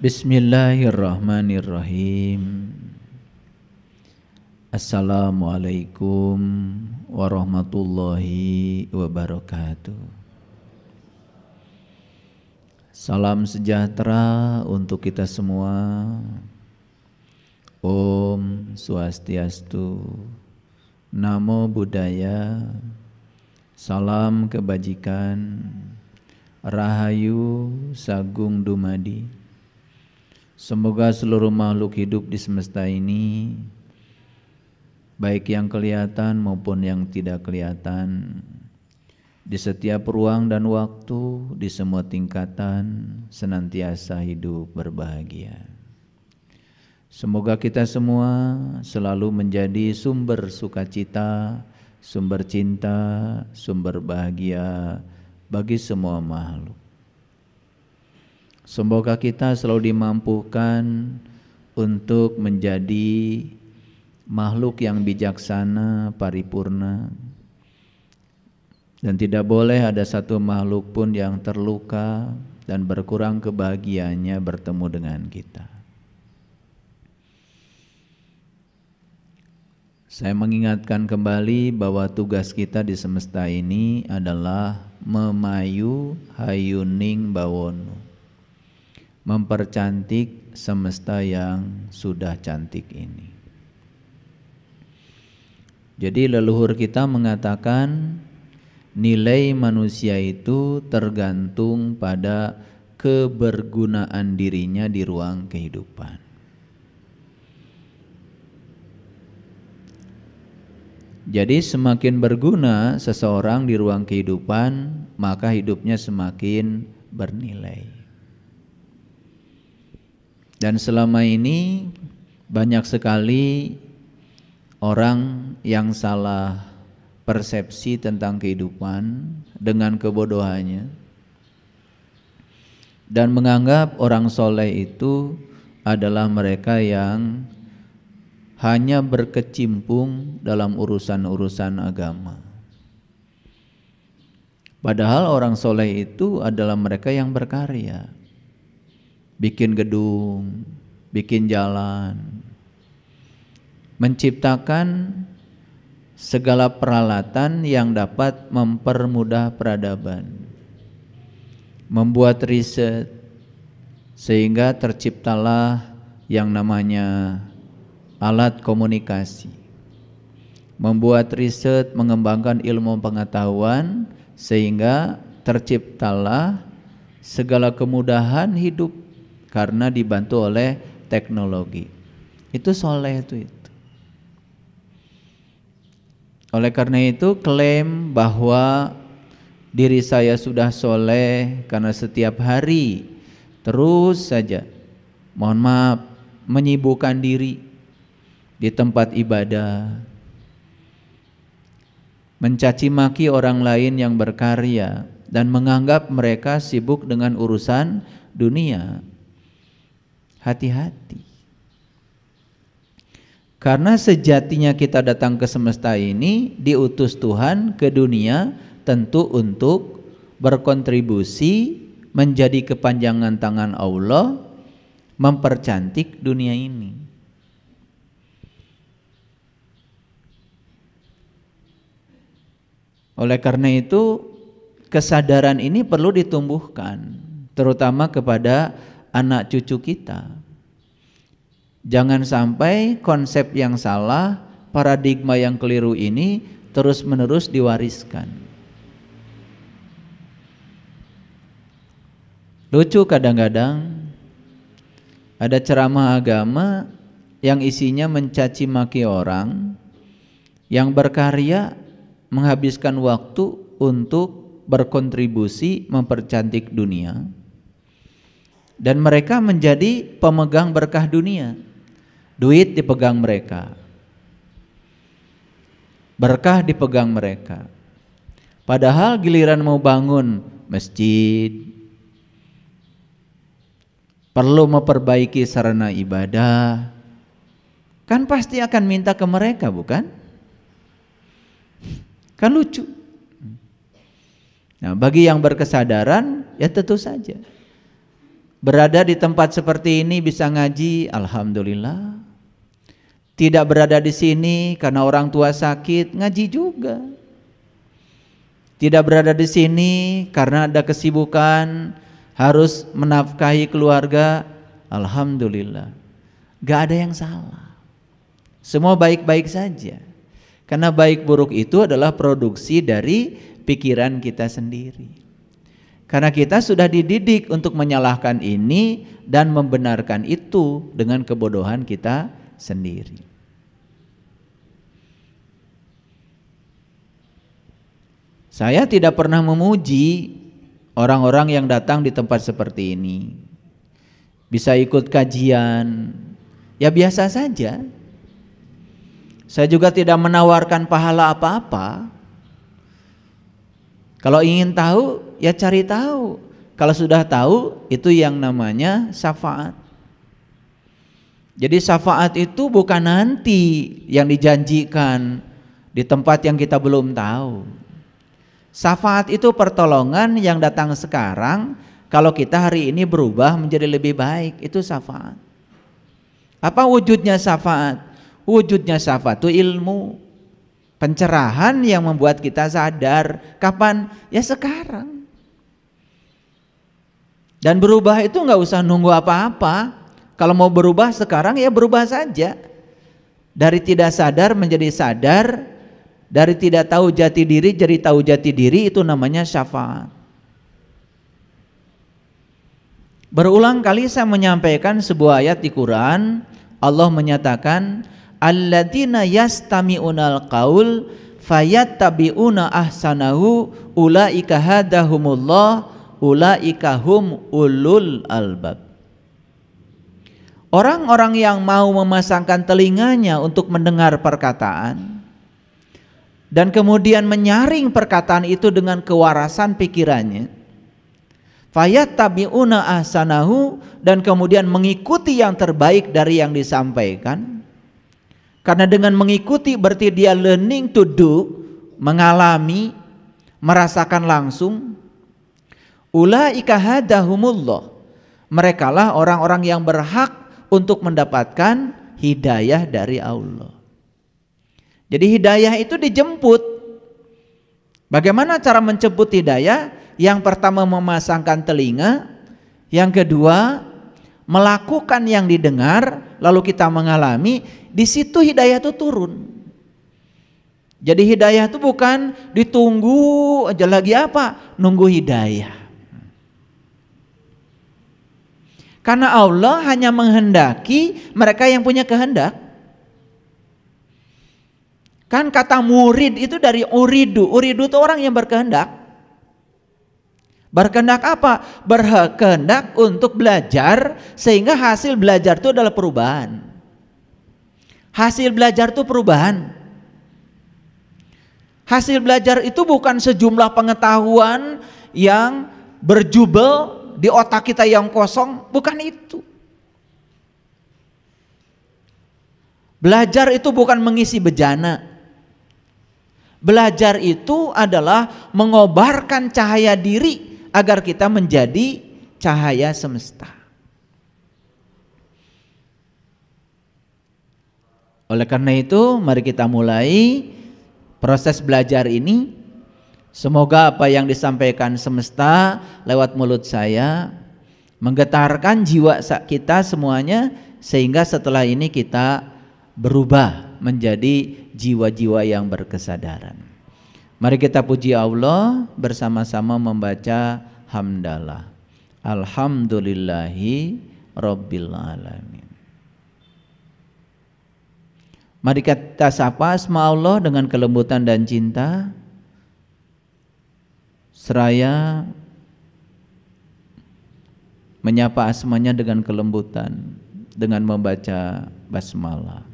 Bismillahirrahmanirrahim. Assalamualaikum warahmatullahi wabarakatuh. Salam sejahtera untuk kita semua. Om Swastiastu, Namo Buddhaya, salam kebajikan, Rahayu Sagung Dumadi. Semoga seluruh makhluk hidup di semesta ini, baik yang kelihatan maupun yang tidak kelihatan, di setiap ruang dan waktu, di semua tingkatan, senantiasa hidup berbahagia. Semoga kita semua selalu menjadi sumber sukacita, sumber cinta, sumber bahagia bagi semua makhluk. Semoga kita selalu dimampukan untuk menjadi makhluk yang bijaksana, paripurna, dan tidak boleh ada satu makhluk pun yang terluka dan berkurang kebahagiaannya bertemu dengan kita. Saya mengingatkan kembali bahwa tugas kita di semesta ini adalah memayu hayuning bawono, mempercantik semesta yang sudah cantik ini. Jadi leluhur kita mengatakan nilai manusia itu tergantung pada kebergunaan dirinya di ruang kehidupan. Jadi semakin berguna seseorang di ruang kehidupan, maka hidupnya semakin bernilai. Dan selama ini banyak sekali orang yang salah persepsi tentang kehidupan dengan kebodohannya dan menganggap orang soleh itu adalah mereka yang hanya berkecimpung dalam urusan-urusan agama. Padahal orang soleh itu adalah mereka yang berkarya, bikin gedung, bikin jalan, menciptakan segala peralatan yang dapat mempermudah peradaban, membuat riset sehingga terciptalah yang namanya alat komunikasi, membuat riset mengembangkan ilmu pengetahuan sehingga terciptalah segala kemudahan hidup karena dibantu oleh teknologi. Itu soleh itu. Oleh karena itu klaim bahwa diri saya sudah soleh karena setiap hari terus saja, mohon maaf, menyibukkan diri di tempat ibadah, mencaci maki orang lain yang berkarya dan menganggap mereka sibuk dengan urusan dunia. Hati-hati. Karena sejatinya kita datang ke semesta ini diutus Tuhan ke dunia tentu untuk berkontribusi menjadi kepanjangan tangan Allah mempercantik dunia ini. Oleh karena itu kesadaran ini perlu ditumbuhkan terutama kepada anak cucu kita. Jangan sampai konsep yang salah, paradigma yang keliru ini terus-menerus diwariskan. Lucu kadang-kadang ada ceramah agama yang isinya mencaci maki orang yang berkarya, menghabiskan waktu untuk berkontribusi mempercantik dunia, dan mereka menjadi pemegang berkah dunia. Duit dipegang mereka, berkah dipegang mereka. Padahal giliran mau bangun masjid, perlu memperbaiki sarana ibadah, kan pasti akan minta ke mereka, bukan? Kan lucu. Nah, bagi yang berkesadaran ya tentu saja Berada di tempat seperti ini bisa ngaji, alhamdulillah. Tidak berada di sini karena orang tua sakit, ngaji juga. Tidak berada di sini karena ada kesibukan, harus menafkahi keluarga, alhamdulillah. Gak ada yang salah. Semua baik-baik saja. Karena baik buruk itu adalah produksi dari pikiran kita sendiri. Karena kita sudah dididik untuk menyalahkan ini dan membenarkan itu dengan kebodohan kita sendiri. Saya tidak pernah memuji orang-orang yang datang di tempat seperti ini. Bisa ikut kajian, ya biasa saja. Saya juga tidak menawarkan pahala apa-apa. Kalau ingin tahu, ya cari tahu. Kalau sudah tahu, itu yang namanya syafaat. Jadi syafaat itu bukan nanti yang dijanjikan di tempat yang kita belum tahu. Syafaat itu pertolongan yang datang sekarang. Kalau kita hari ini berubah menjadi lebih baik, itu syafaat. Apa wujudnya syafaat? Wujudnya syafaat itu ilmu. Pencerahan yang membuat kita sadar. Kapan? Ya sekarang. Dan berubah itu nggak usah nunggu apa-apa. Kalau mau berubah sekarang ya berubah saja. Dari tidak sadar menjadi sadar, dari tidak tahu jati diri jadi tahu jati diri, itu namanya syafaat. Berulang kali saya menyampaikan sebuah ayat di Quran. Allah menyatakan, alladzina yastami'unal qaul fayattabi'una ahsanahu ulaika hadahumullah ulaika hum ulul albab. Orang-orang yang mau memasangkan telinganya untuk mendengar perkataan dan kemudian menyaring perkataan itu dengan kewarasan pikirannya, fayattabi'una ahsanahu, dan kemudian mengikuti yang terbaik dari yang disampaikan. Karena dengan mengikuti berarti dia learning to do, mengalami, merasakan langsung. Ulaika hadahumullah, merekalah orang-orang yang berhak untuk mendapatkan hidayah dari Allah. Jadi hidayah itu dijemput. Bagaimana cara menjemput hidayah? Yang pertama memasangkan telinga, yang kedua melakukan yang didengar, lalu kita mengalami. Di situ hidayah itu turun. Jadi hidayah itu bukan ditunggu aja lagi apa, nunggu hidayah. Karena Allah hanya menghendaki mereka yang punya kehendak. Kan kata murid itu dari uridu. Uridu itu orang yang berkehendak. Berkehendak apa? Berkehendak untuk belajar, sehingga hasil belajar itu adalah perubahan. Hasil belajar itu perubahan. Hasil belajar itu bukan sejumlah pengetahuan yang berjubel di otak kita yang kosong, bukan itu. Belajar itu bukan mengisi bejana. Belajar itu adalah mengobarkan cahaya diri agar kita menjadi cahaya semesta. Oleh karena itu, mari kita mulai proses belajar ini. Semoga apa yang disampaikan semesta lewat mulut saya menggetarkan jiwa kita semuanya, sehingga setelah ini kita berubah menjadi jiwa-jiwa yang berkesadaran. Mari kita puji Allah bersama-sama membaca hamdalah. Alhamdulillahi Rabbil Alamin. Mari kita sapa asma Allah dengan kelembutan dan cinta, seraya menyapa asmanya dengan kelembutan dengan membaca basmalah.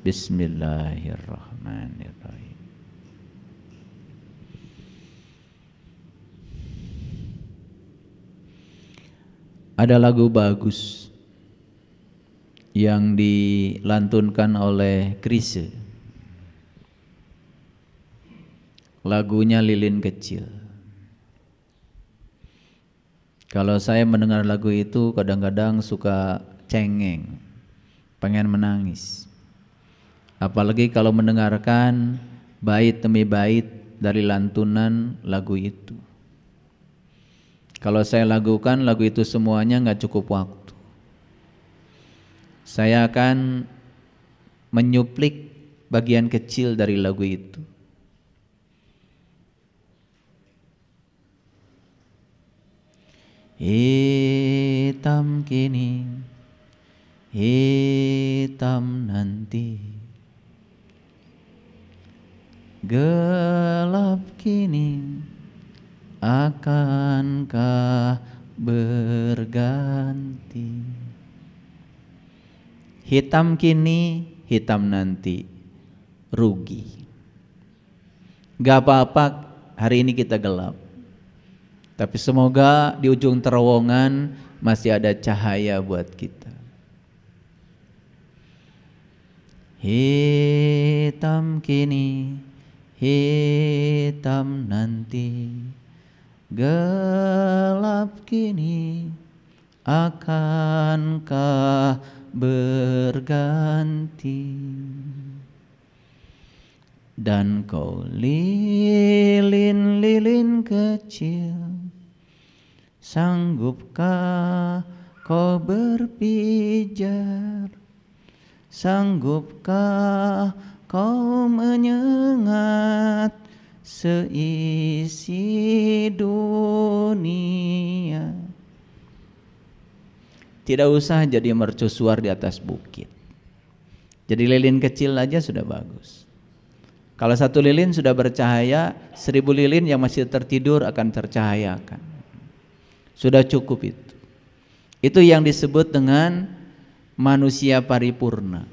Bismillahirrahmanirrahim. Ada lagu bagus yang dilantunkan oleh Chrisye. Lagunya Lilin Kecil. Kalau saya mendengar lagu itu kadang-kadang suka cengeng, pengen menangis. Apalagi kalau mendengarkan bait demi bait dari lantunan lagu itu. Kalau saya lakukan lagu itu semuanya nggak cukup waktu. Saya akan menyuplik bagian kecil dari lagu itu. Hitam kini, hitam nanti, gelap kini, akankah berganti? Hitam kini, hitam nanti, rugi. Gak apa-apa hari ini kita gelap, tapi semoga di ujung terowongan masih ada cahaya buat kita. Hitam kini, hitam nanti, gelap kini, akankah berganti? Dan kau lilin-lilin kecil, sanggupkah kau berpijar? Sanggupkah kau menyengat seisi dunia? Tidak usah jadi mercusuar di atas bukit. Jadi lilin kecil aja sudah bagus. Kalau satu lilin sudah bercahaya, 1000 lilin yang masih tertidur akan tercahayakan. Sudah cukup itu. Itu yang disebut dengan manusia paripurna.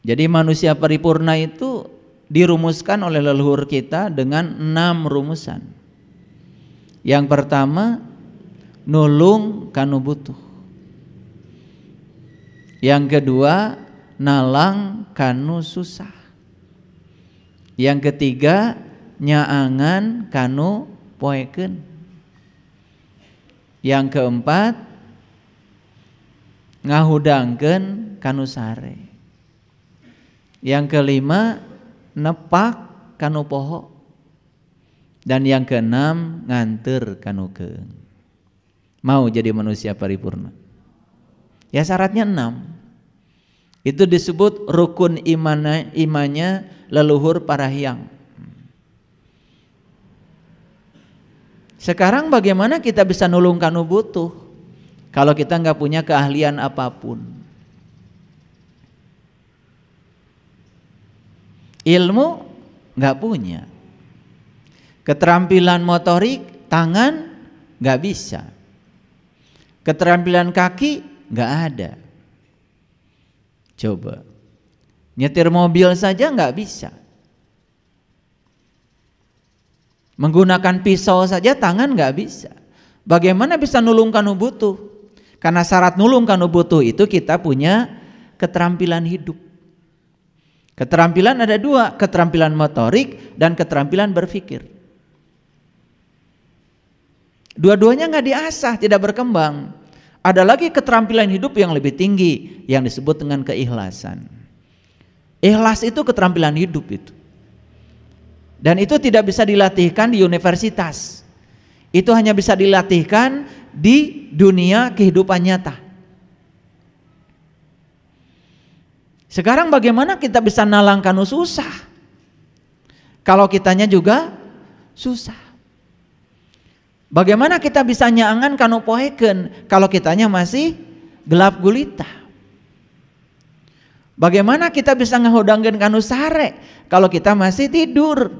Jadi manusia paripurna itu dirumuskan oleh leluhur kita dengan 6 rumusan. Yang pertama, nulung kanu butuh. Yang kedua, nalang kanu susah. Yang ketiga, nyaangan kanu poeken. Yang keempat, ngahudangkeun kanu sare. Yang kelima, nepak kanu poho. Dan yang keenam, nganter kanu keung. Mau jadi manusia paripurna? Ya syaratnya 6. Itu disebut rukun imannya leluhur para hyang. Sekarang bagaimana kita bisa nulung kanu butuh kalau kita nggak punya keahlian apapun? Ilmu nggak punya, keterampilan motorik tangan nggak bisa, keterampilan kaki nggak ada. Coba nyetir mobil saja nggak bisa, menggunakan pisau saja tangan nggak bisa. Bagaimana bisa nulung kanu butuh? Karena syarat nulung kanu butuh itu kita punya keterampilan hidup. Keterampilan ada 2, keterampilan motorik dan keterampilan berpikir. Dua-duanya nggak diasah, tidak berkembang. Ada lagi keterampilan hidup yang lebih tinggi yang disebut dengan keikhlasan. Ikhlas itu keterampilan hidup itu. Dan itu tidak bisa dilatihkan di universitas. Itu hanya bisa dilatihkan di dunia kehidupan nyata. Sekarang bagaimana kita bisa nalang kanu susah kalau kitanya juga susah? Bagaimana kita bisa nyaangan kanu poeken kalau kitanya masih gelap gulita? Bagaimana kita bisa ngahudangkeun kanu sare kalau kita masih tidur?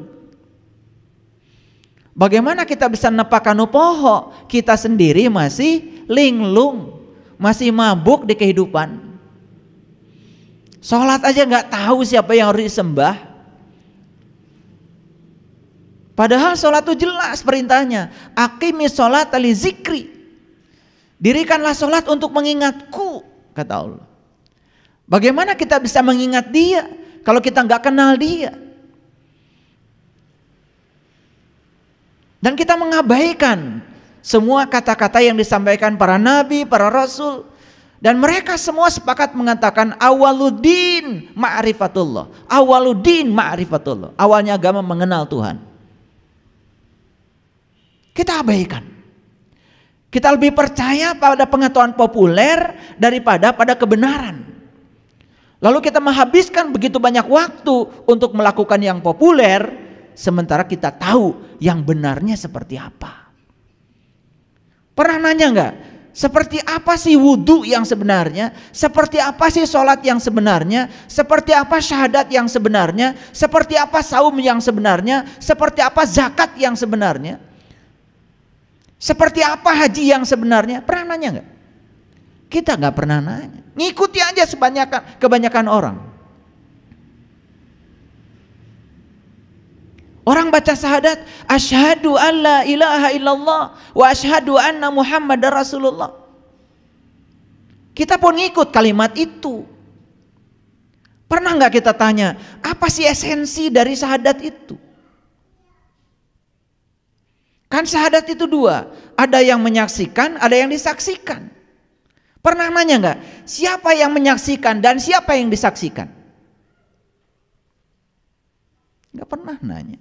Bagaimana kita bisa nepak kanu poho kita sendiri masih linglung, masih mabuk di kehidupan? Sholat aja nggak tahu siapa yang harus disembah. Padahal sholat itu jelas perintahnya. Aqimis sholat li zikri. Dirikanlah sholat untuk mengingatku, kata Allah. Bagaimana kita bisa mengingat dia kalau kita nggak kenal dia? Dan kita mengabaikan semua kata-kata yang disampaikan para nabi, para rasul. Dan mereka semua sepakat mengatakan awaluddin ma'rifatullah. Awaluddin ma'rifatullah. Awalnya agama mengenal Tuhan. Kita abaikan. Kita lebih percaya pada pengetahuan populer daripada pada kebenaran. Lalu kita menghabiskan begitu banyak waktu untuk melakukan yang populer, sementara kita tahu yang benarnya seperti apa. Pernah nanya enggak? Seperti apa sih wudhu yang sebenarnya? Seperti apa sih sholat yang sebenarnya? Seperti apa syahadat yang sebenarnya? Seperti apa saum yang sebenarnya? Seperti apa zakat yang sebenarnya? Seperti apa haji yang sebenarnya? Pernah nanya enggak? Kita enggak pernah nanya. Ngikuti aja kebanyakan orang. Orang baca syahadat, asyhadu alla ilaha illallah wa asyhadu anna Muhammadar Rasulullah. Kita pun ngikut kalimat itu. Pernah nggak kita tanya, apa sih esensi dari syahadat itu? Kan syahadat itu dua, ada yang menyaksikan, ada yang disaksikan. Pernah nanya nggak, siapa yang menyaksikan dan siapa yang disaksikan? Nggak pernah nanya.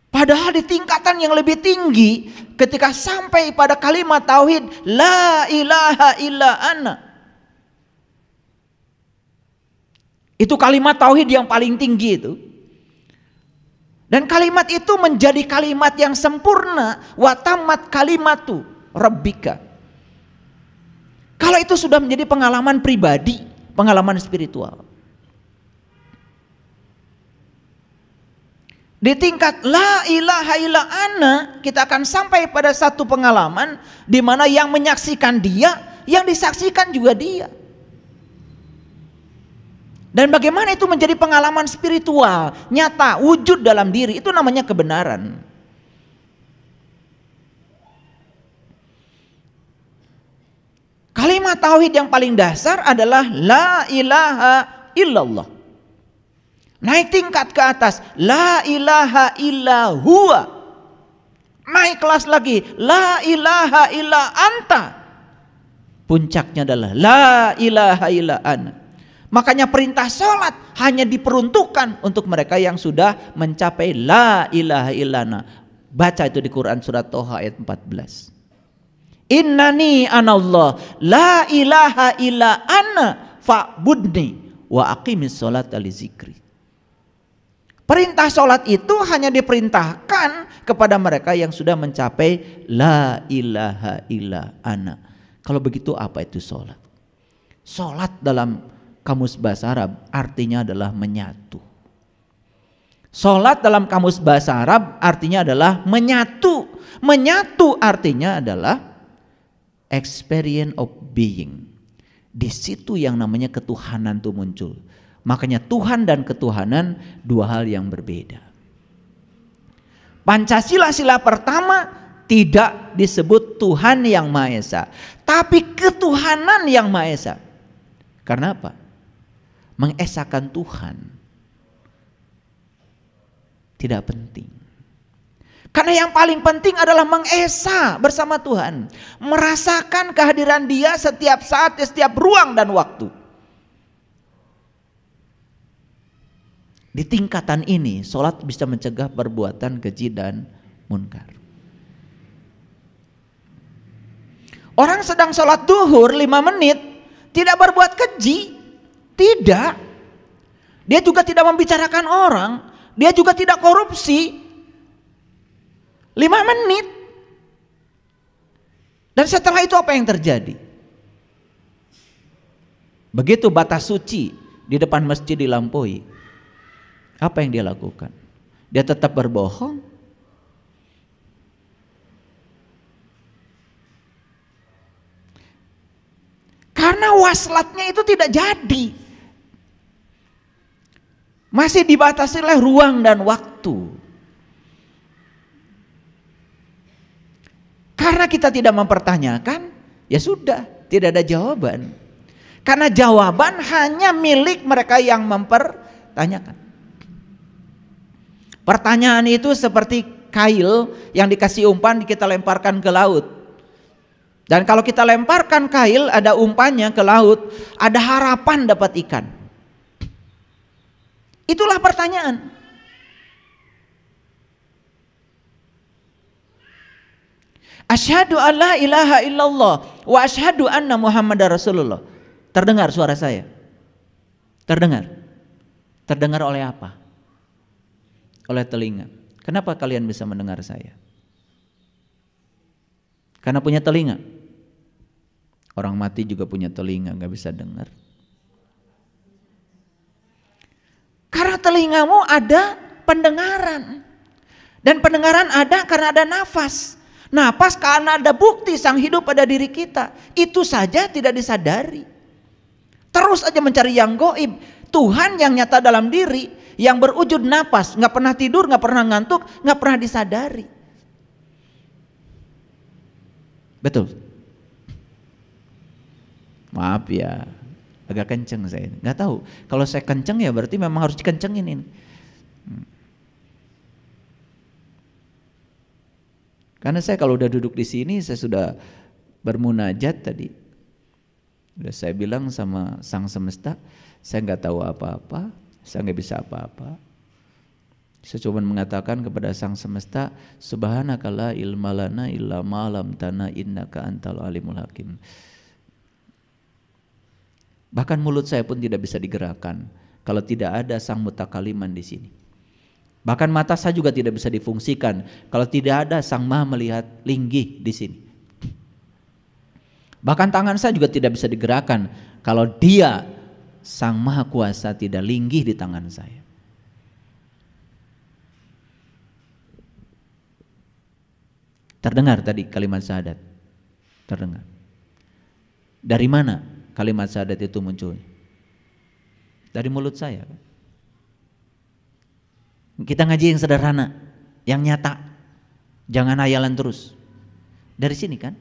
Padahal di tingkatan yang lebih tinggi, ketika sampai pada kalimat tauhid la ilaha illa ana, itu kalimat tauhid yang paling tinggi itu. Dan kalimat itu menjadi kalimat yang sempurna, wa tamat kalimatu rabbika. Kalau itu sudah menjadi pengalaman pribadi, pengalaman spiritual. Di tingkat la ilaha illa ana, kita akan sampai pada satu pengalaman di mana yang menyaksikan dia, yang disaksikan juga dia. Dan bagaimana itu menjadi pengalaman spiritual, nyata, wujud dalam diri, itu namanya kebenaran. Kalimat tauhid yang paling dasar adalah la ilaha illallah. Naik tingkat ke atas, la ilaha illa huwa. Naik kelas lagi, la ilaha illa anta. Puncaknya adalah la ilaha illa ana. Makanya perintah sholat hanya diperuntukkan untuk mereka yang sudah mencapai la ilaha illa ana. Baca itu di Quran surat Toha ayat 14. Innani anallah la ilaha illa ana fa'budni wa aqimis sholata li zikri. Perintah sholat itu hanya diperintahkan kepada mereka yang sudah mencapai la ilaha illa ana. Kalau begitu apa itu sholat? Sholat dalam kamus bahasa Arab artinya adalah menyatu. Sholat dalam kamus bahasa Arab artinya adalah menyatu. Menyatu artinya adalah experience of being. Di situ yang namanya ketuhanan itu muncul. Makanya Tuhan dan ketuhanan dua hal yang berbeda. Pancasila sila pertama tidak disebut Tuhan yang Maha Esa, tapi ketuhanan yang Maha Esa. Karena apa? Mengesakan Tuhan tidak penting. Karena yang paling penting adalah mengesa bersama Tuhan, merasakan kehadiran Dia setiap saat, setiap ruang dan waktu. Di tingkatan ini, sholat bisa mencegah perbuatan keji dan munkar. Orang sedang sholat duhur 5 menit, tidak berbuat keji, tidak. Dia juga tidak membicarakan orang, dia juga tidak korupsi. 5 menit. Dan setelah itu apa yang terjadi? Begitu batas suci di depan masjid dilampaui, apa yang dia lakukan? Dia tetap berbohong? Karena waslatnya itu tidak jadi. Masih dibatasi oleh ruang dan waktu. Karena kita tidak mempertanyakan, ya sudah, tidak ada jawaban. Karena jawaban hanya milik mereka yang mempertanyakan. Pertanyaan itu seperti kail yang dikasih umpan kita lemparkan ke laut. Dan kalau kita lemparkan kail, ada umpannya ke laut, ada harapan dapat ikan. Itulah pertanyaan. Asyhadu an la ilaha illallah wa asyhadu anna Muhammadar Rasulullah. Terdengar suara saya? Terdengar? Terdengar oleh apa? Oleh telinga. Kenapa kalian bisa mendengar saya? Karena punya telinga. Orang mati juga punya telinga, gak bisa dengar. Karena telingamu ada pendengaran. Dan pendengaran ada karena ada nafas. Nafas karena ada bukti sang hidup pada diri kita. Itu saja tidak disadari. Terus aja mencari yang gaib. Tuhan yang nyata dalam diri, yang berwujud nafas, gak pernah tidur, gak pernah ngantuk, gak pernah disadari. Betul? Maaf ya, agak kenceng saya. Gak tahu. Kalau saya kenceng ya berarti memang harus dikencengin ini. Karena saya kalau udah duduk di sini, saya sudah bermunajat tadi. Udah saya bilang sama Sang Semesta, saya nggak tahu apa-apa, saya nggak bisa apa-apa. Saya cuma mengatakan kepada Sang Semesta, Subhanaka la ilma lana illa ma 'allamtana innaka antal alimul hakim. Bahkan mulut saya pun tidak bisa digerakkan kalau tidak ada Sang Mutakaliman di sini. Bahkan mata saya juga tidak bisa difungsikan kalau tidak ada Sang Maha melihat linggih di sini. Bahkan tangan saya juga tidak bisa digerakkan kalau Dia Sang Maha Kuasa tidak linggih di tangan saya. Terdengar tadi kalimat syahadat? Terdengar. Dari mana kalimat syahadat itu muncul? Dari mulut saya. Kita ngaji yang sederhana, yang nyata. Jangan hayalan terus. Dari sini kan?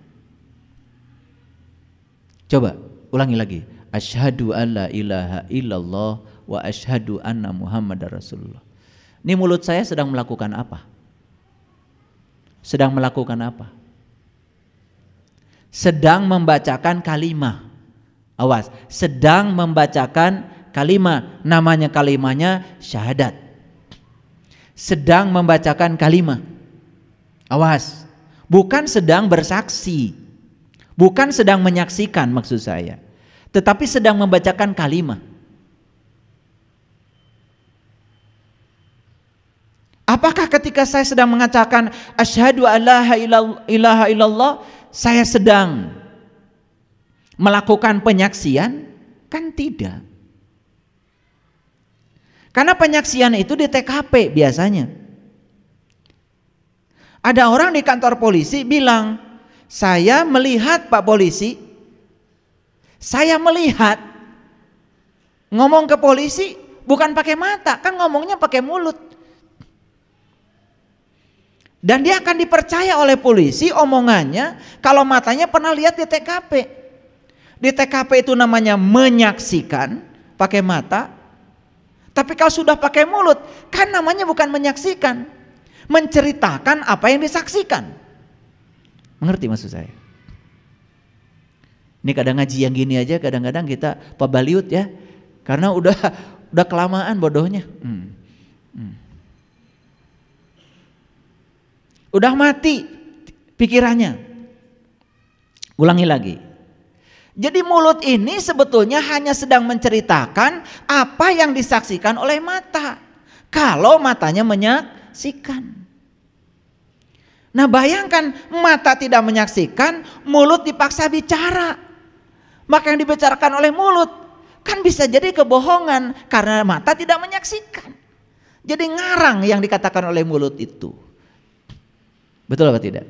Coba ulangi lagi. Asyhadu an la ilaha illallah wa asyhadu anna Muhammadar Rasulullah. Ini mulut saya sedang melakukan apa? Sedang melakukan apa? Sedang membacakan kalimah. Awas, sedang membacakan kalimah. Namanya kalimahnya syahadat. Sedang membacakan kalimah. Awas, bukan sedang bersaksi, bukan sedang menyaksikan maksud saya, tetapi sedang membacakan kalimah. Apakah ketika saya sedang mengatakan asyhadu an la ilaha illallah, saya sedang melakukan penyaksian? Kan tidak. Karena penyaksian itu di TKP biasanya. Ada orang di kantor polisi bilang, saya melihat Pak Polisi, saya melihat. Ngomong ke polisi bukan pakai mata, kan ngomongnya pakai mulut. Dan dia akan dipercaya oleh polisi omongannya kalau matanya pernah lihat di TKP. Di TKP itu namanya menyaksikan pakai mata. Tapi kalau sudah pakai mulut, kan namanya bukan menyaksikan, menceritakan apa yang disaksikan. Mengerti maksud saya? Ini kadang ngaji yang gini aja, kadang-kadang kita pabaliut ya, karena udah kelamaan bodohnya. Udah mati pikirannya. Ulangi lagi. Jadi mulut ini sebetulnya hanya sedang menceritakan apa yang disaksikan oleh mata. Kalau matanya menyaksikan. Nah bayangkan mata tidak menyaksikan, mulut dipaksa bicara. Maka yang dibicarakan oleh mulut kan bisa jadi kebohongan karena mata tidak menyaksikan. Jadi ngarang yang dikatakan oleh mulut itu. Betul apa tidak?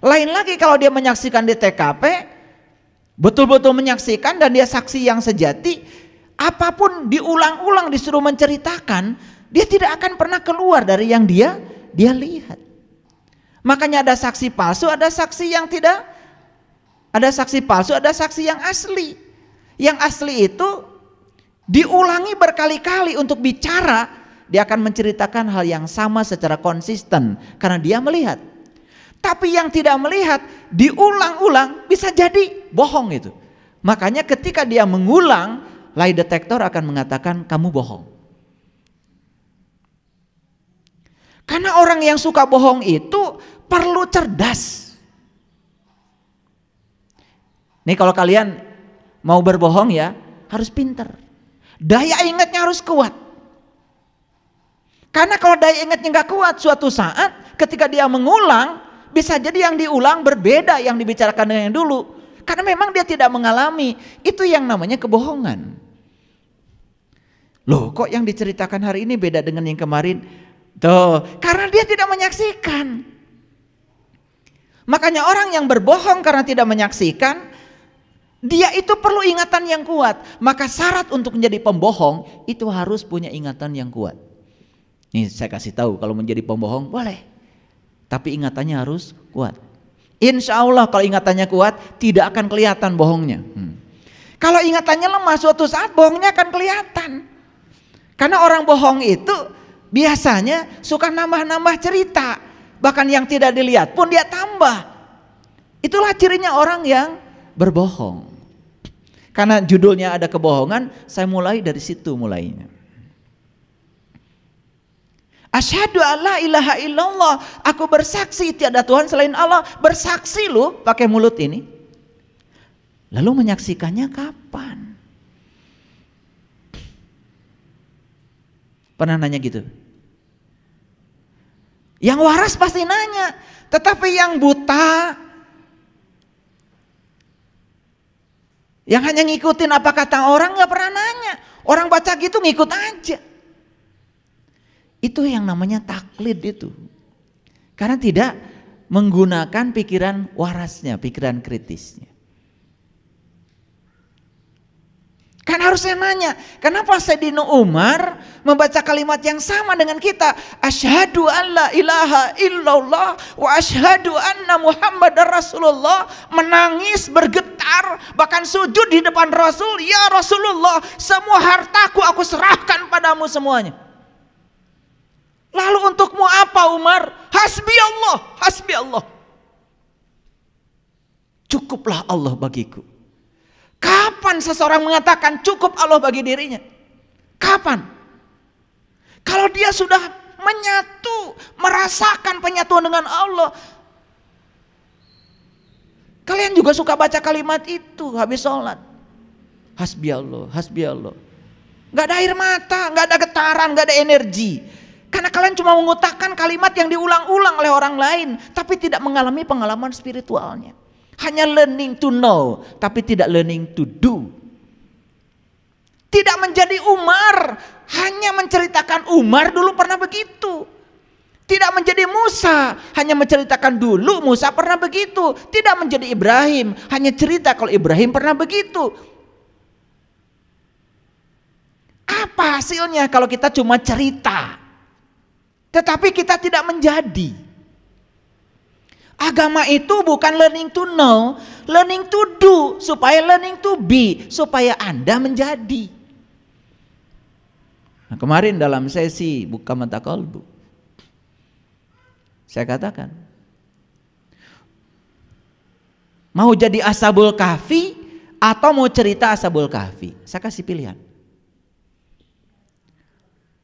Lain lagi kalau dia menyaksikan di TKP, betul-betul menyaksikan dan dia saksi yang sejati, apapun diulang-ulang disuruh menceritakan, dia tidak akan pernah keluar dari yang dia lihat. Makanya ada saksi palsu, ada saksi yang tidak, ada saksi palsu, ada saksi yang asli. Yang asli itu diulangi berkali-kali untuk bicara dia akan menceritakan hal yang sama secara konsisten karena dia melihat. Tapi yang tidak melihat diulang-ulang bisa jadi bohong itu. Makanya ketika dia mengulang, lie detector akan mengatakan kamu bohong. Karena orang yang suka bohong itu perlu cerdas. Nih kalau kalian mau berbohong ya harus pintar. Daya ingatnya harus kuat. Karena kalau daya ingatnya nggak kuat, suatu saat ketika dia mengulang, bisa jadi yang diulang berbeda yang dibicarakan dengan yang dulu. Karena memang dia tidak mengalami. Itu yang namanya kebohongan. Loh kok yang diceritakan hari ini beda dengan yang kemarin? Tuh, karena dia tidak menyaksikan. Makanya orang yang berbohong karena tidak menyaksikan, dia itu perlu ingatan yang kuat. Maka syarat untuk menjadi pembohong itu harus punya ingatan yang kuat. Nih saya kasih tahu, kalau menjadi pembohong boleh. Tapi ingatannya harus kuat. Insya Allah kalau ingatannya kuat tidak akan kelihatan bohongnya. Kalau ingatannya lemah suatu saat bohongnya akan kelihatan. Karena orang bohong itu biasanya suka nambah-nambah cerita. Bahkan yang tidak dilihat pun dia tambah. Itulah cirinya orang yang berbohong. Karena judulnya ada kebohongan, saya mulai dari situ mulainya. Asyhadu alla ilaha illallah, aku bersaksi tiada Tuhan selain Allah. Bersaksi lu pakai mulut ini. Lalu menyaksikannya kapan? Pernah nanya gitu? Yang waras pasti nanya, tetapi yang buta, yang hanya ngikutin apa kata orang gak pernah nanya. Orang baca gitu ngikut aja. Itu yang namanya taklid itu. Karena tidak menggunakan pikiran warasnya, pikiran kritisnya. Kan harusnya nanya, kenapa Sayyidina Umar membaca kalimat yang sama dengan kita? Asyhadu alla ilaha illallah wa asyhadu anna Muhammadar Rasulullah. Menangis, bergetar, bahkan sujud di depan Rasul. Ya Rasulullah, semua hartaku aku serahkan padamu semuanya. Lalu untukmu apa Umar? Hasbi Allah, hasbi Allah. Cukuplah Allah bagiku. Kapan seseorang mengatakan cukup Allah bagi dirinya? Kapan? Kalau dia sudah menyatu, merasakan penyatuan dengan Allah. Kalian juga suka baca kalimat itu habis sholat. Hasbi Allah, hasbi Allah. Gak ada air mata, gak ada getaran, gak ada energi. Karena kalian cuma mengutarakan kalimat yang diulang-ulang oleh orang lain, tapi tidak mengalami pengalaman spiritualnya. Hanya learning to know, tapi tidak learning to do. Tidak menjadi Umar, hanya menceritakan Umar dulu pernah begitu. Tidak menjadi Musa, hanya menceritakan dulu Musa pernah begitu. Tidak menjadi Ibrahim, hanya cerita kalau Ibrahim pernah begitu. Apa hasilnya kalau kita cuma cerita? Tetapi kita tidak menjadi. Agama itu bukan learning to know, learning to do, supaya learning to be, supaya Anda menjadi. Nah, kemarin dalam sesi buka mata kalbu, saya katakan, mau jadi Ashabul Kahfi atau mau cerita Ashabul Kahfi, saya kasih pilihan.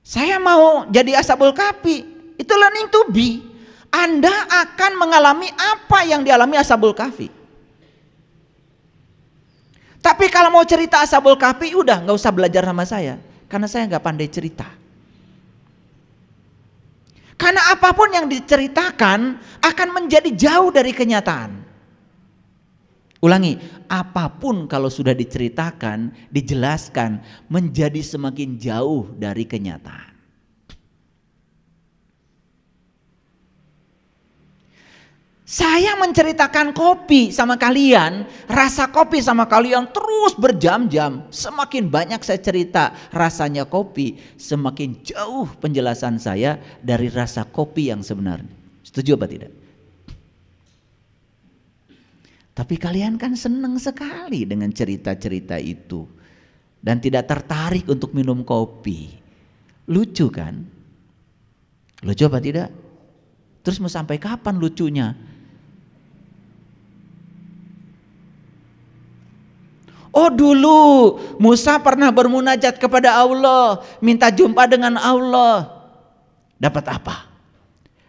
Saya mau jadi Ashabul Kahfi, itu learning to be. Anda akan mengalami apa yang dialami Ashabul Kahfi. Tapi kalau mau cerita Ashabul Kahfi, udah nggak usah belajar sama saya, karena saya nggak pandai cerita. Karena apapun yang diceritakan akan menjadi jauh dari kenyataan. Ulangi, apapun kalau sudah diceritakan, dijelaskan, menjadi semakin jauh dari kenyataan. Saya menceritakan kopi sama kalian, rasa kopi sama kalian terus berjam-jam. Semakin banyak saya cerita rasanya kopi, semakin jauh penjelasan saya dari rasa kopi yang sebenarnya. Setuju apa tidak? Tapi kalian kan senang sekali dengan cerita-cerita itu dan tidak tertarik untuk minum kopi. Lucu kan? Lucu apa tidak? Terus mau sampai kapan lucunya? Oh dulu Musa pernah bermunajat kepada Allah, minta jumpa dengan Allah. Dapat apa?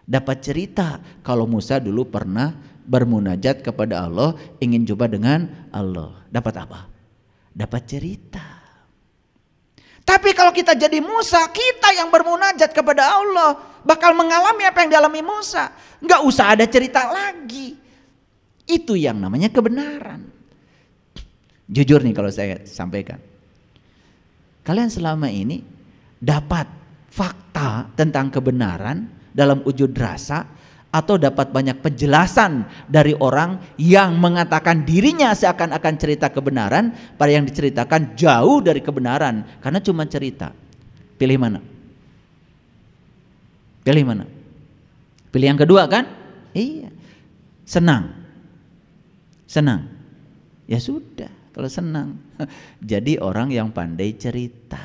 Dapat cerita kalau Musa dulu pernah bermunajat kepada Allah, ingin jumpa dengan Allah. Dapat apa? Dapat cerita. Tapi kalau kita jadi Musa, kita yang bermunajat kepada Allah bakal mengalami apa yang dialami Musa. Nggak usah ada cerita lagi. Itu yang namanya kebenaran. Jujur nih kalau saya sampaikan, kalian selama ini dapat fakta tentang kebenaran dalam wujud rasa, atau dapat banyak penjelasan dari orang yang mengatakan dirinya seakan-akan cerita kebenaran, pada yang diceritakan jauh dari kebenaran karena cuma cerita. Pilih mana? Pilih mana? Pilih yang kedua kan? Iya. Senang. Ya sudah. Kalau senang, jadi orang yang pandai cerita.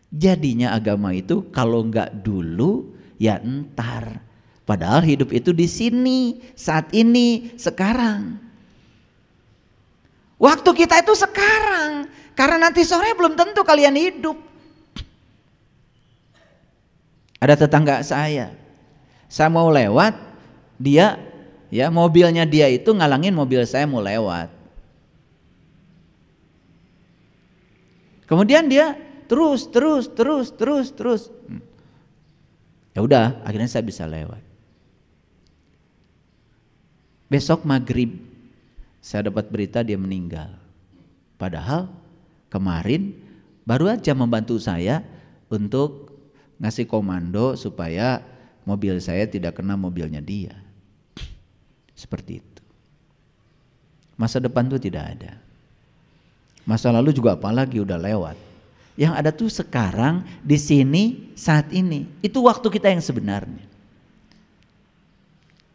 Jadinya agama itu kalau enggak dulu, ya entar. Padahal hidup itu di sini, saat ini, sekarang. Waktu kita itu sekarang, karena nanti sore belum tentu kalian hidup. Ada tetangga saya mau lewat, dia, ya mobilnya dia itu ngalangin mobil saya mau lewat. Kemudian dia terus. Ya udah, akhirnya saya bisa lewat. Besok maghrib saya dapat berita dia meninggal. Padahal kemarin baru aja membantu saya untuk ngasih komando supaya mobil saya tidak kena mobilnya dia. Seperti itu. Masa depan itu tidak ada. Masa lalu juga apalagi udah lewat. Yang ada tuh sekarang, di sini, saat ini. Itu waktu kita yang sebenarnya.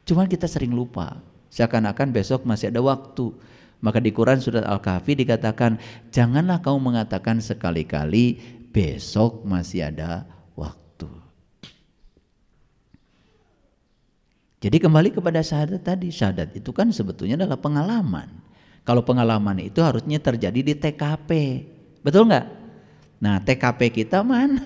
Cuman kita sering lupa. Seakan-akan besok masih ada waktu. Maka di Quran surat Al-Kahfi dikatakan, janganlah kamu mengatakan sekali-kali besok masih ada waktu. Jadi kembali kepada syahadat tadi. Syahadat itu kan sebetulnya adalah pengalaman. Kalau pengalaman itu harusnya terjadi di TKP, betul nggak? Nah TKP kita mana?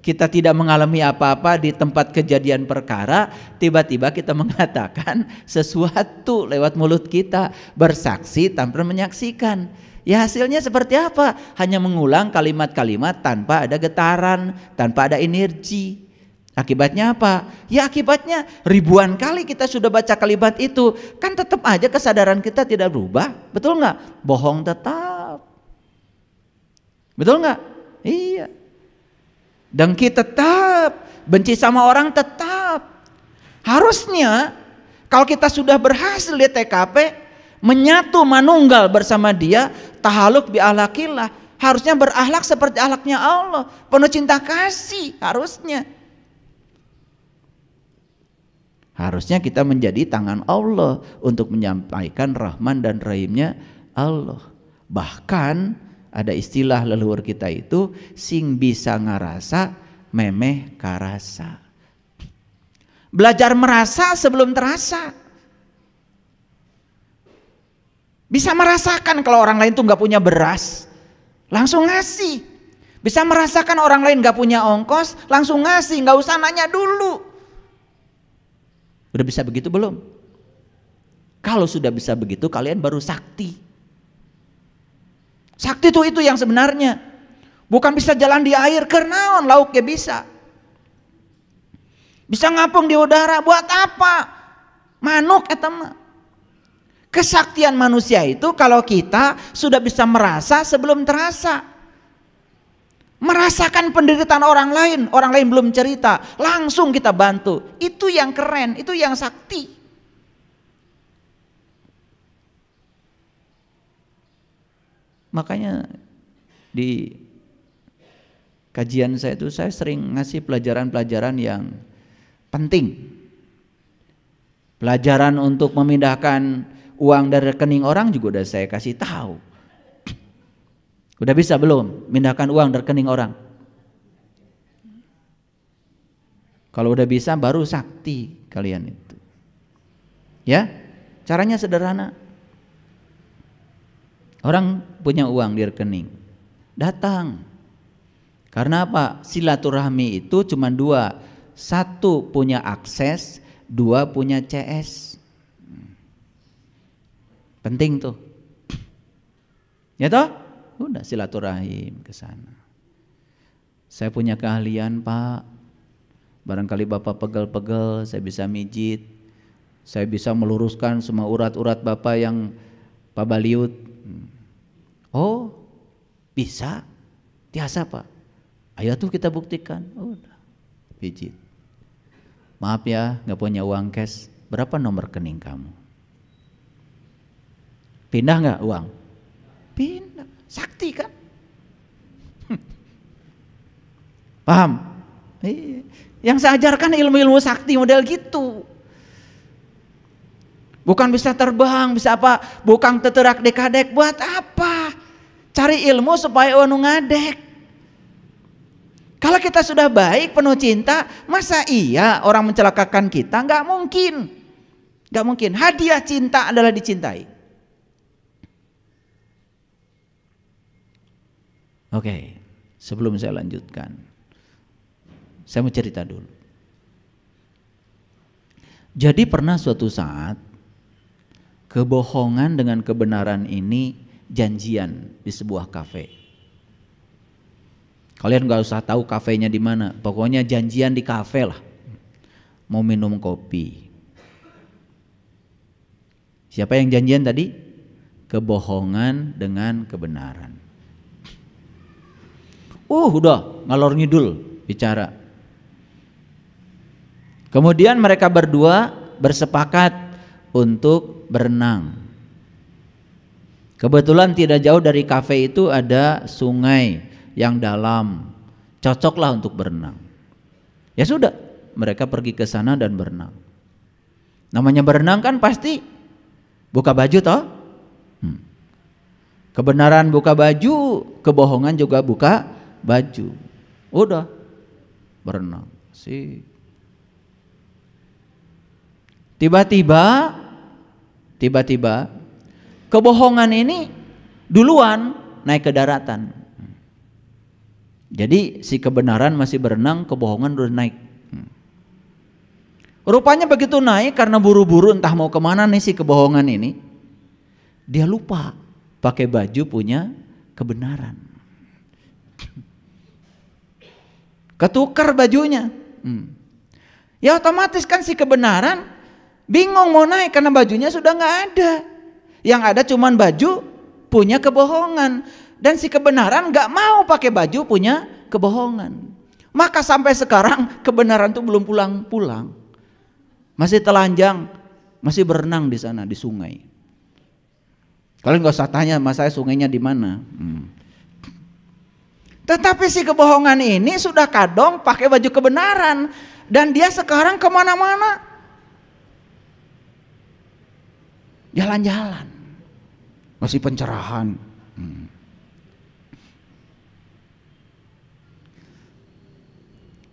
Kita tidak mengalami apa-apa di tempat kejadian perkara, tiba-tiba kita mengatakan sesuatu lewat mulut kita, bersaksi tanpa menyaksikan. Ya hasilnya seperti apa? Hanya mengulang kalimat-kalimat tanpa ada getaran, tanpa ada energi. Akibatnya apa? Ya akibatnya ribuan kali kita sudah baca kalimat itu, kan tetap aja kesadaran kita tidak berubah, betul nggak? Bohong tetap, betul nggak? Iya. Dengki tetap, benci sama orang tetap. Harusnya kalau kita sudah berhasil di TKP, menyatu manunggal bersama dia, tahaluk bi ahlakillah, harusnya berakhlak seperti akhlaknya Allah, penuh cinta kasih harusnya. Harusnya kita menjadi tangan Allah untuk menyampaikan Rahman dan Rahimnya Allah. Bahkan ada istilah leluhur kita itu, sing bisa ngarasa memeh karasa. Belajar merasa sebelum terasa. Bisa merasakan kalau orang lain tuh nggak punya beras, langsung ngasih. Bisa merasakan orang lain nggak punya ongkos, langsung ngasih, nggak usah nanya dulu. Udah bisa begitu belum? Kalau sudah bisa begitu, kalian baru sakti. Sakti itu yang sebenarnya. Bukan bisa jalan di air, kernaon lauknya bisa. Bisa ngapung di udara, buat apa? Manuk eta mah. Kesaktian manusia itu kalau kita sudah bisa merasa sebelum terasa. Merasakan penderitaan orang lain belum cerita, langsung kita bantu. Itu yang keren, itu yang sakti. Makanya di kajian saya itu saya sering ngasih pelajaran-pelajaran yang penting. Pelajaran untuk memindahkan uang dari rekening orang juga udah saya kasih tahu. Udah bisa belum mindahkan uang dari rekening orang? Kalau udah bisa baru sakti kalian itu. Ya, caranya sederhana. Orang punya uang di rekening, datang. Karena apa? Silaturahmi itu cuma dua. Satu punya akses, dua punya CS. Penting tuh. Ya toh? Udah silaturahim ke sana. Saya punya keahlian, Pak. Barangkali Bapak pegel-pegel, saya bisa mijit. Saya bisa meluruskan semua urat-urat Bapak yang Pak Baliut. Oh, bisa? Biasa, Pak. Ayo tuh kita buktikan. Udah, pijit. Maaf ya, nggak punya uang cash. Berapa nomor rekening kamu? Pindah nggak uang? Pindah. Sakti kan? Paham? Yang saya ajarkan ilmu-ilmu sakti model gitu. Bukan bisa terbang, bisa apa? Bukan teterak dekadek, buat apa? Cari ilmu supaya anu ngadek. Kalau kita sudah baik, penuh cinta, masa iya orang mencelakakan kita? Nggak mungkin. Nggak mungkin. Hadiah cinta adalah dicintai. Oke, sebelum saya lanjutkan, saya mau cerita dulu. Jadi pernah suatu saat kebohongan dengan kebenaran ini janjian di sebuah kafe. Kalian gak usah tahu kafenya di mana, pokoknya janjian di kafe lah. Mau minum kopi. Siapa yang janjian tadi? Kebohongan dengan kebenaran. Udah ngalor ngidul bicara. Kemudian mereka berdua bersepakat untuk berenang. Kebetulan tidak jauh dari kafe itu ada sungai yang dalam, cocoklah untuk berenang. Ya sudah, mereka pergi ke sana dan berenang. Namanya berenang kan pasti buka baju toh? Kebenaran buka baju, kebohongan juga buka baju. Udah berenang sih. Tiba-tiba kebohongan ini duluan naik ke daratan. Jadi si kebenaran masih berenang, kebohongan udah naik. Rupanya begitu naik karena buru-buru entah mau kemana nih si kebohongan ini, dia lupa pakai baju punya kebenaran. Ketukar bajunya. Ya otomatis kan si kebenaran bingung mau naik karena bajunya sudah nggak ada. Yang ada cuman baju punya kebohongan. Dan si kebenaran nggak mau pakai baju punya kebohongan. Maka sampai sekarang kebenaran tuh belum pulang-pulang. Masih telanjang, masih berenang di sana di sungai. Kalian nggak usah tanya mas saya sungainya di mana. Tetapi si kebohongan ini sudah kadong pakai baju kebenaran. Dan dia sekarang kemana-mana jalan-jalan, masih pencerahan.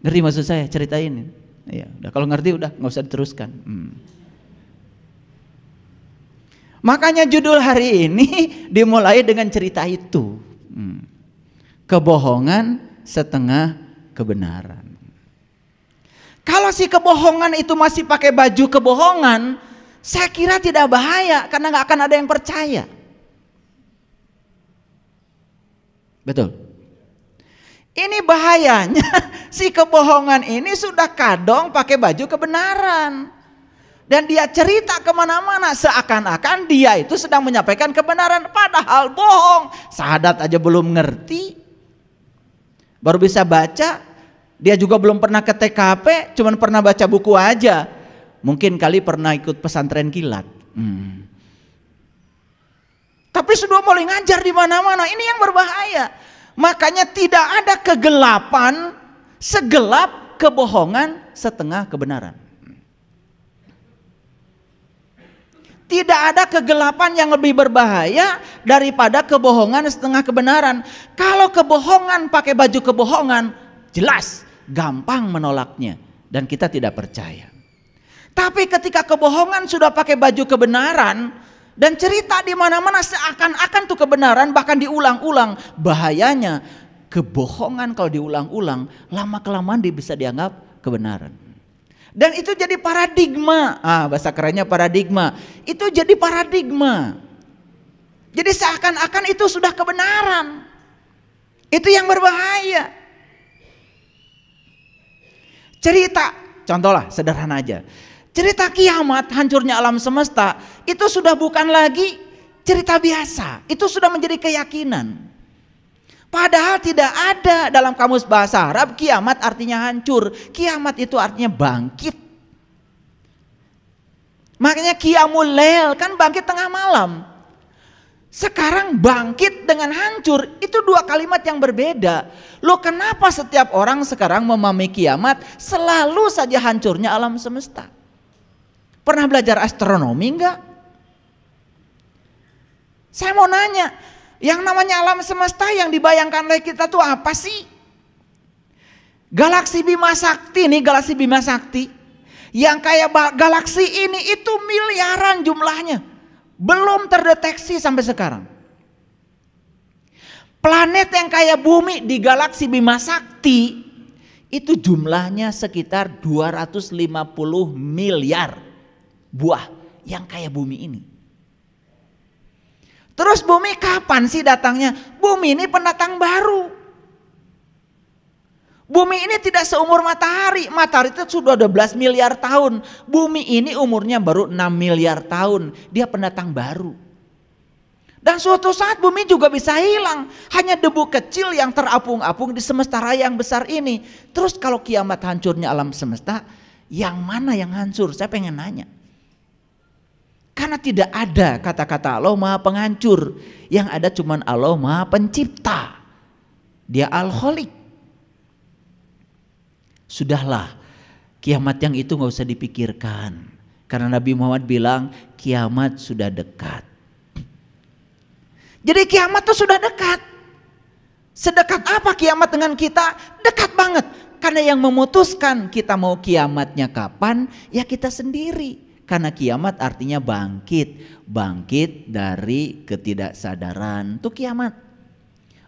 Ngerti maksud saya ceritain? Ya, udah kalau ngerti udah nggak usah diteruskan. Makanya judul hari ini dimulai dengan cerita itu. Kebohongan setengah kebenaran. Kalau si kebohongan itu masih pakai baju kebohongan, saya kira tidak bahaya karena nggak akan ada yang percaya. Betul. Ini bahayanya si kebohongan ini sudah kadong pakai baju kebenaran. Dan dia cerita kemana-mana seakan-akan dia itu sedang menyampaikan kebenaran. Padahal bohong. Syahadat aja belum ngerti. Baru bisa baca. Dia juga belum pernah ke TKP. Cuman pernah baca buku aja. Mungkin kali pernah ikut pesantren kilat. Tapi sudah mulai ngajar di mana-mana. Ini yang berbahaya. Makanya tidak ada kegelapan segelap kebohongan setengah kebenaran. Tidak ada kegelapan yang lebih berbahaya daripada kebohongan setengah kebenaran. Kalau kebohongan pakai baju kebohongan, jelas gampang menolaknya. dan kita tidak percaya. Tapi ketika kebohongan sudah pakai baju kebenaran dan cerita di mana-mana seakan-akan tuh kebenaran, bahkan diulang-ulang, bahayanya kebohongan kalau diulang-ulang lama-kelamaan dia bisa dianggap kebenaran. Dan itu jadi paradigma. Bahasa kerennya paradigma. Itu jadi paradigma. Jadi seakan-akan itu sudah kebenaran. Itu yang berbahaya. Cerita, contohlah sederhana aja. Cerita kiamat, hancurnya alam semesta, itu sudah bukan lagi cerita biasa. Itu sudah menjadi keyakinan. Padahal tidak ada dalam kamus bahasa Arab kiamat artinya hancur. Kiamat itu artinya bangkit. Makanya qiyamul lail kan bangkit tengah malam. Sekarang bangkit dengan hancur, itu dua kalimat yang berbeda. Loh, kenapa setiap orang sekarang memahami kiamat selalu saja hancurnya alam semesta? Pernah belajar astronomi enggak? Saya mau nanya, yang namanya alam semesta yang dibayangkan oleh kita tuh apa sih? Galaksi Bima Sakti nih, galaksi Bima Sakti, yang kayak galaksi ini itu miliaran jumlahnya, belum terdeteksi sampai sekarang. Planet yang kayak bumi di galaksi Bima Sakti itu jumlahnya sekitar 250 miliar buah yang kayak bumi ini. Terus bumi kapan sih datangnya? Bumi ini pendatang baru. Bumi ini tidak seumur matahari. Matahari itu sudah 12 miliar tahun. Bumi ini umurnya baru 6 miliar tahun. Dia pendatang baru. Dan suatu saat bumi juga bisa hilang. Hanya debu kecil yang terapung-apung di semesta raya yang besar ini. Terus kalau kiamat hancurnya alam semesta, yang mana yang hancur? Saya pengen nanya. Karena tidak ada kata-kata Allah Maha Penghancur. Yang ada cuman Allah Maha Pencipta. Dia Al-Khaliq. Sudahlah, kiamat yang itu gak usah dipikirkan. Karena Nabi Muhammad bilang kiamat sudah dekat. Jadi kiamat itu sudah dekat. Sedekat apa kiamat dengan kita? Dekat banget. Karena yang memutuskan kita mau kiamatnya kapan, ya kita sendiri. Karena kiamat artinya bangkit. Bangkit dari ketidaksadaran, itu kiamat.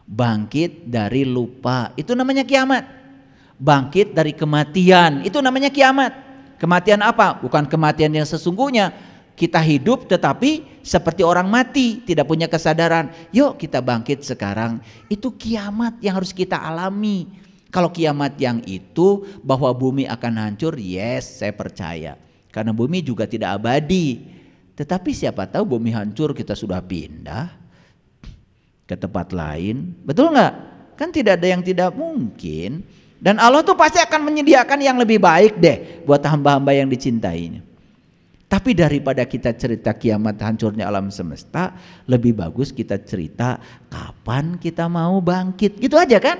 Bangkit dari lupa, itu namanya kiamat. Bangkit dari kematian, itu namanya kiamat. Kematian apa? Bukan kematian yang sesungguhnya. Kita hidup tetapi seperti orang mati, tidak punya kesadaran. Yuk kita bangkit sekarang. Itu kiamat yang harus kita alami. Kalau kiamat yang itu bahwa bumi akan hancur, yes, saya percaya. Karena bumi juga tidak abadi. Tetapi siapa tahu bumi hancur kita sudah pindah ke tempat lain. Betul nggak? Kan tidak ada yang tidak mungkin. Dan Allah tuh pasti akan menyediakan yang lebih baik deh buat hamba-hamba yang dicintainya. Tapi daripada kita cerita kiamat hancurnya alam semesta, lebih bagus kita cerita kapan kita mau bangkit. Gitu aja kan?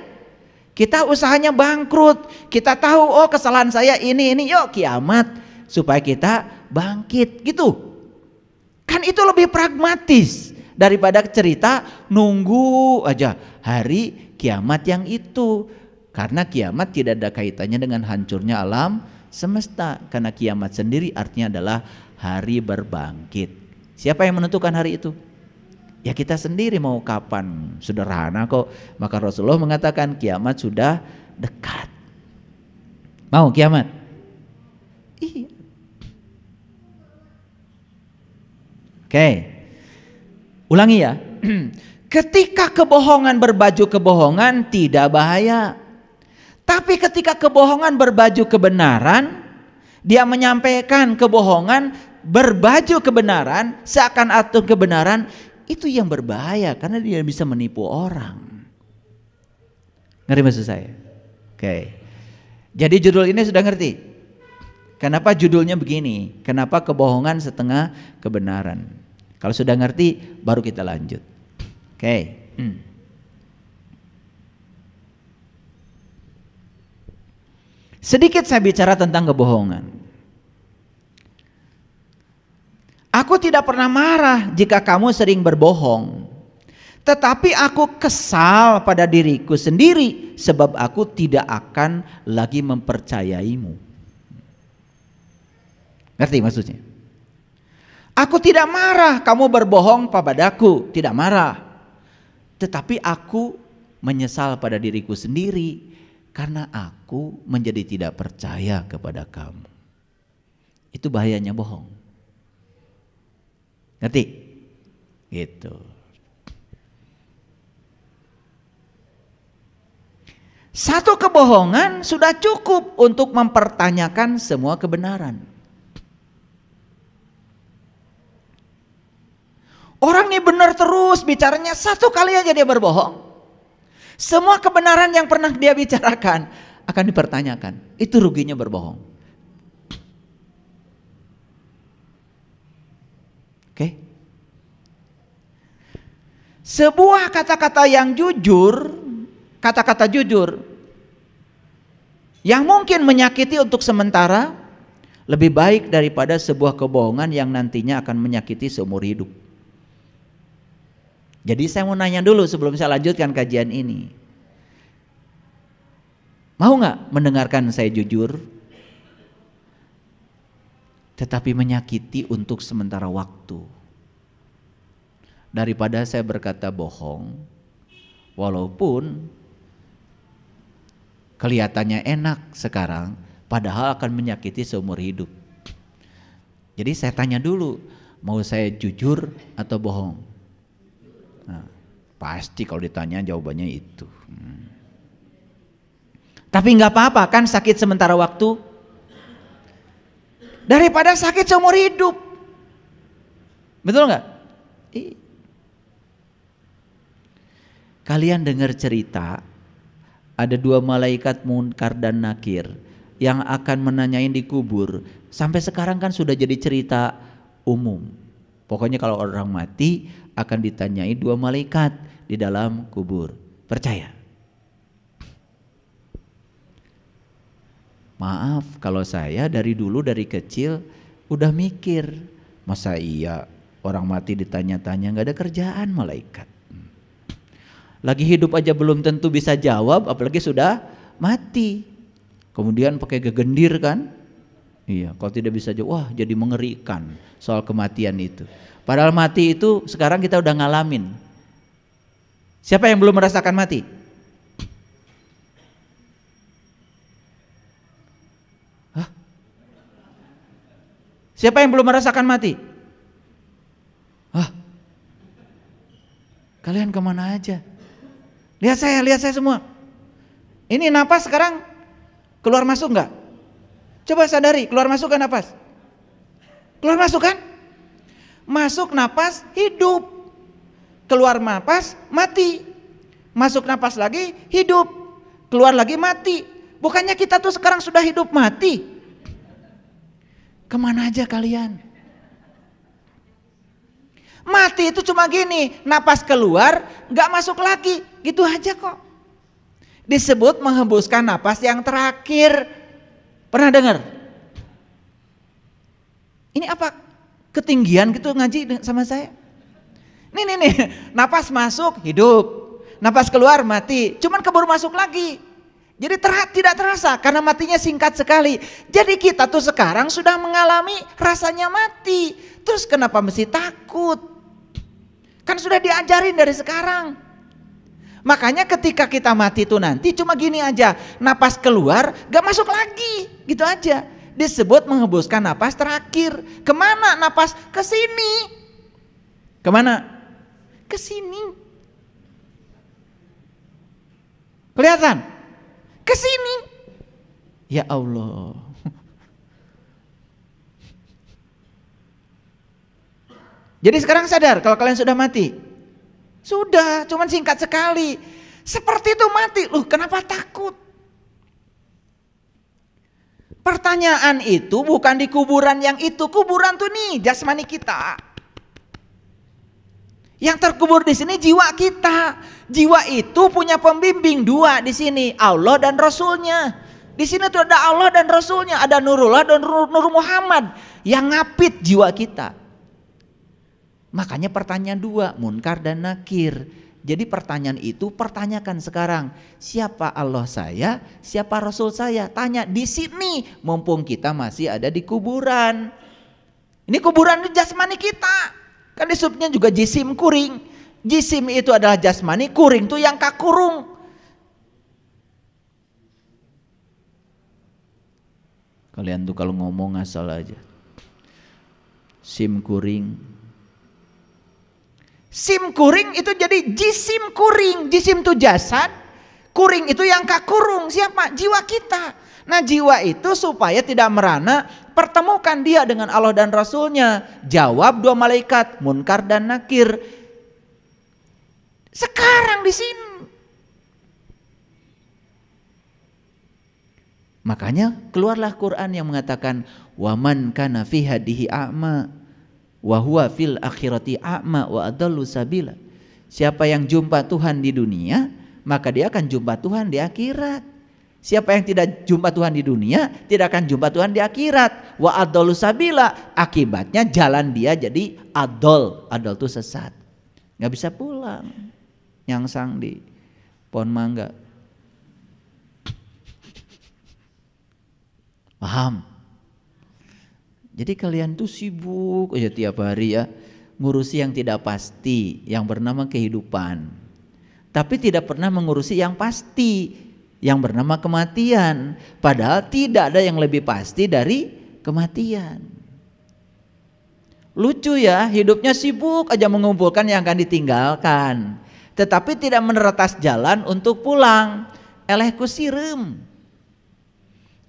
Kita usahanya bangkrut. Kita tahu oh kesalahan saya ini, yuk kiamat. Supaya kita bangkit gitu. Kan itu lebih pragmatis daripada cerita nunggu aja hari kiamat yang itu. Karena kiamat tidak ada kaitannya dengan hancurnya alam semesta. Karena kiamat sendiri artinya adalah hari berbangkit. Siapa yang menentukan hari itu? Ya kita sendiri mau kapan. Sederhana kok. Maka Rasulullah mengatakan kiamat sudah dekat. Mau kiamat? Iya. Oke, ulangi ya. Ketika kebohongan berbaju kebohongan tidak bahaya. Tapi ketika kebohongan berbaju kebenaran, dia menyampaikan kebohongan berbaju kebenaran, seakan-akan kebenaran, itu yang berbahaya karena dia bisa menipu orang. Ngerti maksud saya? Oke. Jadi judul ini sudah ngerti? Kenapa judulnya begini? Kenapa kebohongan setengah kebenaran? Kalau sudah ngerti baru kita lanjut. Oke. Sedikit saya bicara tentang kebohongan. Aku tidak pernah marah jika kamu sering berbohong. Tetapi aku kesal pada diriku sendiri sebab aku tidak akan lagi mempercayaimu. Ngerti maksudnya? Aku tidak marah kamu berbohong padaku, tidak marah. Tetapi aku menyesal pada diriku sendiri karena aku menjadi tidak percaya kepada kamu. Itu bahayanya bohong. Ngerti? Gitu. Satu kebohongan sudah cukup untuk mempertanyakan semua kebenaran. Orang ini benar terus bicaranya, satu kali aja dia berbohong. Semua kebenaran yang pernah dia bicarakan akan dipertanyakan. Itu ruginya berbohong. Oke? Sebuah kata-kata yang jujur, kata-kata jujur yang mungkin menyakiti untuk sementara lebih baik daripada sebuah kebohongan yang nantinya akan menyakiti seumur hidup. Jadi saya mau nanya dulu sebelum saya lanjutkan kajian ini. Mau nggak mendengarkan saya jujur? Tetapi menyakiti untuk sementara waktu. Daripada saya berkata bohong, walaupun kelihatannya enak sekarang, padahal akan menyakiti seumur hidup. Jadi saya tanya dulu, mau saya jujur atau bohong? Nah, pasti kalau ditanya jawabannya itu. Tapi nggak apa-apa kan sakit sementara waktu, daripada sakit seumur hidup. Betul nggak? Kalian dengar cerita, ada dua malaikat Munkar dan Nakir yang akan menanyain di kubur. Sampai sekarang kan sudah jadi cerita umum. Pokoknya kalau orang mati akan ditanyai dua malaikat di dalam kubur. Percaya? Maaf kalau saya dari dulu dari kecil udah mikir, masa iya orang mati ditanya-tanya, nggak ada kerjaan malaikat. Lagi hidup aja belum tentu bisa jawab, apalagi sudah mati. Kemudian pakai gegendir kan? Iya, kalau tidak bisa jawab, wah jadi mengerikan soal kematian itu. Padahal mati itu sekarang kita udah ngalamin. Siapa yang belum merasakan mati? Hah? Siapa yang belum merasakan mati? Hah? Kalian kemana aja? Lihat saya semua. Ini napas sekarang keluar masuk enggak? Coba sadari, keluar masuk kan napas? Keluar masuk kan? Masuk napas hidup. Keluar napas mati. Masuk napas lagi hidup. Keluar lagi mati. Bukannya kita tuh sekarang sudah hidup mati? Kemana aja kalian? Mati itu cuma gini, napas keluar, gak masuk lagi, gitu aja kok. Disebut menghembuskan napas yang terakhir. Pernah dengar? Ini apa? Ketinggian gitu ngaji sama saya? Nih, napas masuk hidup, napas keluar mati, cuman keburu masuk lagi. Jadi tidak terasa karena matinya singkat sekali. Jadi kita tuh sekarang sudah mengalami rasanya mati. Terus kenapa mesti takut? Kan sudah diajarin dari sekarang. Makanya ketika kita mati itu nanti cuma gini aja, napas keluar gak masuk lagi, gitu aja. Disebut menghembuskan napas terakhir. Kemana napas? Ke sini. Kemana? Ke sini. Kelihatan? Ke sini. Ya Allah. Jadi sekarang sadar kalau kalian sudah mati. Sudah, cuman singkat sekali. Seperti itu mati. Loh, kenapa takut? Pertanyaan itu bukan di kuburan yang itu. Kuburan tuh nih jasmani kita. Yang terkubur di sini jiwa kita. Jiwa itu punya pembimbing dua di sini, Allah dan Rasulnya. Di sini tuh ada Allah dan Rasulnya, ada Nurullah dan Nur Muhammad yang ngapit jiwa kita. Makanya pertanyaan dua, Munkar dan Nakir. Jadi pertanyaan itu pertanyakan sekarang, siapa Allah saya, siapa Rasul saya? Tanya di sini, mumpung kita masih ada di kuburan. Ini kuburan jasmani kita. Kan disebutnya juga jisim kuring. Jisim itu adalah jasmani, kuring itu yang kakurung. Kalian tuh kalau ngomong asal aja. Sim kuring. Sim kuring itu jadi jisim kuring. Jisim itu jasad, kuring itu yang kakurung. Siapa? Jiwa kita. Nah jiwa itu supaya tidak merana, pertemukan dia dengan Allah dan Rasulnya. Jawab dua malaikat, Munkar dan Nakir. Sekarang di sini. Makanya keluarlah Quran yang mengatakan waman kana fi hadihi a'ma wa huwa fil akhirati a'ma wa adallu sabila. Siapa yang jumpa Tuhan di dunia, maka dia akan jumpa Tuhan di akhirat. Siapa yang tidak jumpa Tuhan di dunia, tidak akan jumpa Tuhan di akhirat. Wa adallu sabila, akibatnya jalan dia jadi adol. Adol itu sesat. Enggak bisa pulang. Nyangsang di pohon mangga. Paham? Jadi kalian tuh sibuk aja tiap hari ya ngurusi yang tidak pasti yang bernama kehidupan. Tapi tidak pernah mengurusi yang pasti yang bernama kematian. Padahal tidak ada yang lebih pasti dari kematian. Lucu ya, hidupnya sibuk aja mengumpulkan yang akan ditinggalkan. Tetapi tidak meneretas jalan untuk pulang. Elehku sirem.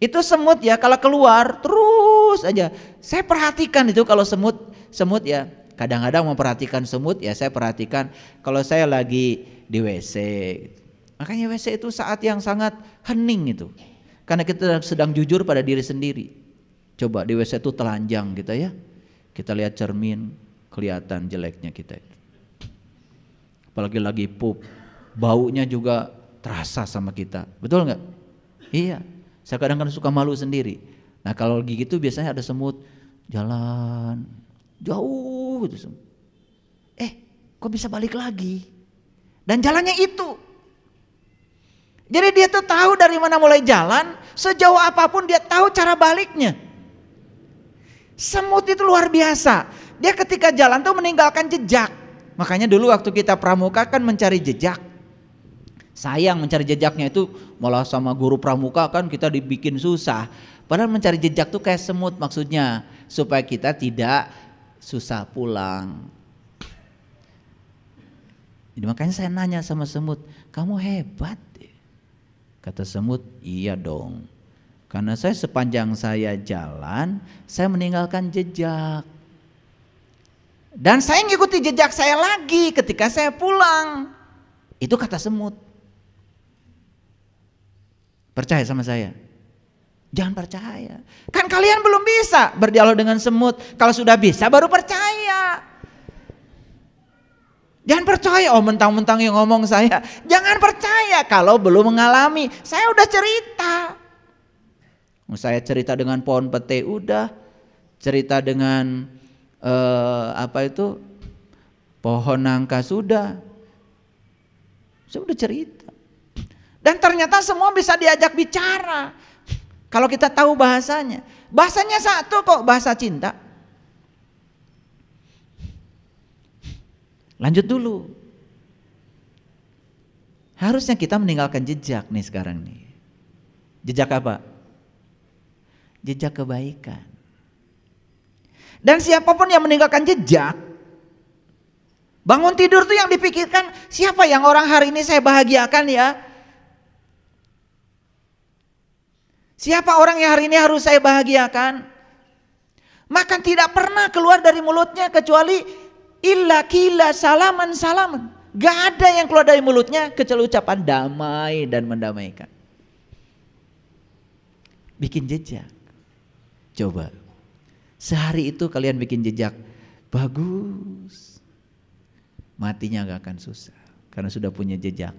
Itu semut ya, kalau keluar terus aja. Saya perhatikan itu kalau semut ya. Kadang-kadang memperhatikan semut ya, saya perhatikan kalau saya lagi di WC. Makanya WC itu saat yang sangat hening itu. Karena kita sedang jujur pada diri sendiri. Coba di WC itu telanjang gitu ya. Kita lihat cermin, kelihatan jeleknya kita itu. Apalagi lagi pup, baunya juga terasa sama kita. Betul nggak? Iya. Saya kadang-kadang suka malu sendiri. Nah kalau lagi gitu biasanya ada semut jalan jauh gitu. Kok bisa balik lagi? Dan jalannya itu. Jadi dia tuh tahu dari mana mulai jalan, sejauh apapun dia tahu cara baliknya. Semut itu luar biasa. Dia ketika jalan tuh meninggalkan jejak. Makanya dulu waktu kita pramuka kan mencari jejak. Sayang mencari jejaknya itu malah sama guru pramuka kan kita dibikin susah. Padahal mencari jejak tuh kayak semut maksudnya. Supaya kita tidak susah pulang. Jadi makanya saya nanya sama semut, kamu hebat. Kata semut, iya dong. Karena saya sepanjang saya jalan, saya meninggalkan jejak. Dan saya ngikuti jejak saya lagi ketika saya pulang. Itu kata semut. Percaya sama saya? Jangan percaya. Kan kalian belum bisa berdialog dengan semut. Kalau sudah bisa baru percaya. Jangan percaya, oh mentang-mentang yang ngomong saya. Jangan percaya kalau belum mengalami. Saya udah cerita. Saya cerita dengan pohon pete udah. Cerita dengan pohon nangka sudah. Saya udah cerita. Dan ternyata semua bisa diajak bicara. Kalau kita tahu bahasanya. Bahasanya satu kok, bahasa cinta. Lanjut dulu. Harusnya kita meninggalkan jejak nih sekarang nih. Jejak apa? Jejak kebaikan. Dan siapapun yang meninggalkan jejak, bangun tidur tuh yang dipikirkan, siapa yang orang hari ini saya bahagiakan ya? Siapa orang yang hari ini harus saya bahagiakan? Maka tidak pernah keluar dari mulutnya kecuali illa kila salaman salaman. Gak ada yang keluar dari mulutnya kecuali ucapan damai dan mendamaikan. Bikin jejak. Coba. Sehari itu kalian bikin jejak. Bagus. Matinya gak akan susah. Karena sudah punya jejak.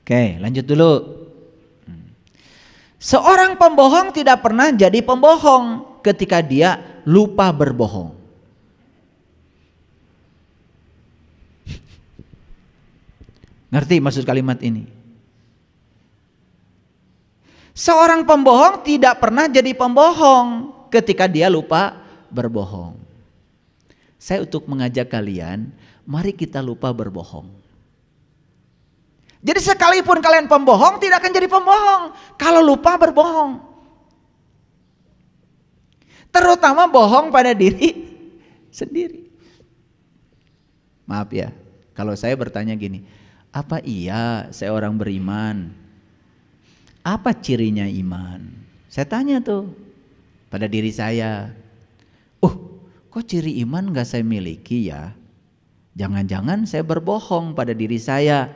Oke, lanjut dulu. Seorang pembohong tidak pernah jadi pembohong ketika dia lupa berbohong. Ngerti maksud kalimat ini? Seorang pembohong tidak pernah jadi pembohong ketika dia lupa berbohong. Saya untuk mengajak kalian, mari kita lupa berbohong. Jadi sekalipun kalian pembohong, tidak akan jadi pembohong kalau lupa berbohong. Terutama bohong pada diri sendiri. Maaf ya, kalau saya bertanya gini, apa iya saya orang beriman? Apa cirinya iman? Saya tanya tuh pada diri saya. Kok ciri iman gak saya miliki ya? Jangan-jangan saya berbohong pada diri saya.